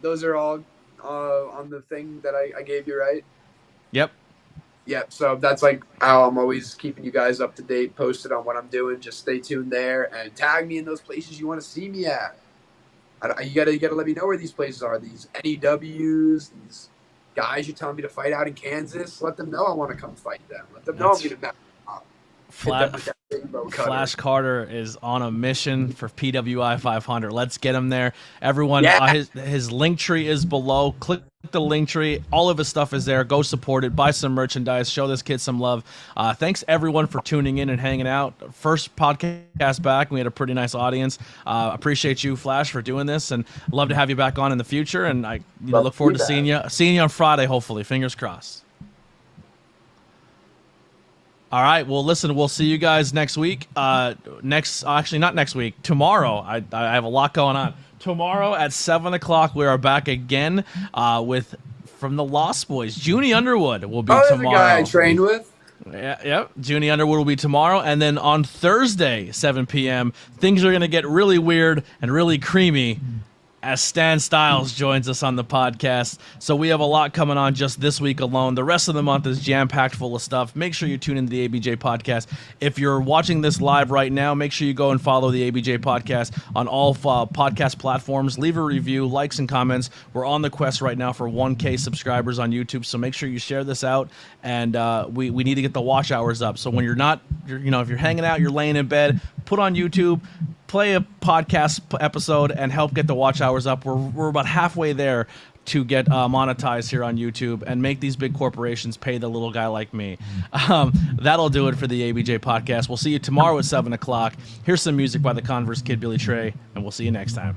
Those are all on the thing that I gave you, right? Yep. Yep, so that's like how I'm always keeping you guys up to date, posted on what I'm doing. Just stay tuned there and tag me in those places you want to see me at. You gotta let me know where these places are. These NEWs, these guys you're telling me to fight out in Kansas. Let them know I want to come fight them. Let them know I'm gonna back them up. Flash Carter is on a mission for PWI 500. Let's get him there. Everyone, his link tree is below. Click the link tree. All of his stuff is there. Go support it. Buy some merchandise. Show this kid some love. Thanks, everyone, for tuning in and hanging out. First podcast back. We had a pretty nice audience. Appreciate you, Flash, for doing this, and love to have you back on in the future. And I look forward to seeing you on Friday, hopefully. Fingers crossed. All right. Well, listen, we'll see you guys next week. Actually, not next week. Tomorrow. I have a lot going on. Tomorrow at 7 o'clock, we are back again with from the Lost Boys. Junie Underwood will be tomorrow. The guy I trained with. Yep. Junie Underwood will be tomorrow. And then on Thursday, 7 p.m., things are going to get really weird and really creamy as Stan Styles joins us on the podcast. So we have a lot coming on just this week alone. The rest of the month is jam-packed full of stuff. Make sure you tune into the ABJ Podcast. If you're watching this live right now, make sure you go and follow the ABJ Podcast on all podcast platforms. Leave a review, likes, and comments. We're on the quest right now for 1K subscribers on YouTube, so make sure you share this out. And we need to get the watch hours up. So when if you're hanging out, you're laying in bed, put on YouTube, play a podcast episode, and help get the watch hours up. We're about halfway there to get monetized here on YouTube and make these big corporations pay the little guy like me. That'll do it for the ABJ Podcast. We'll see you tomorrow at 7 o'clock. Here's some music by the Converse Kid, Billy Trey, and we'll see you next time.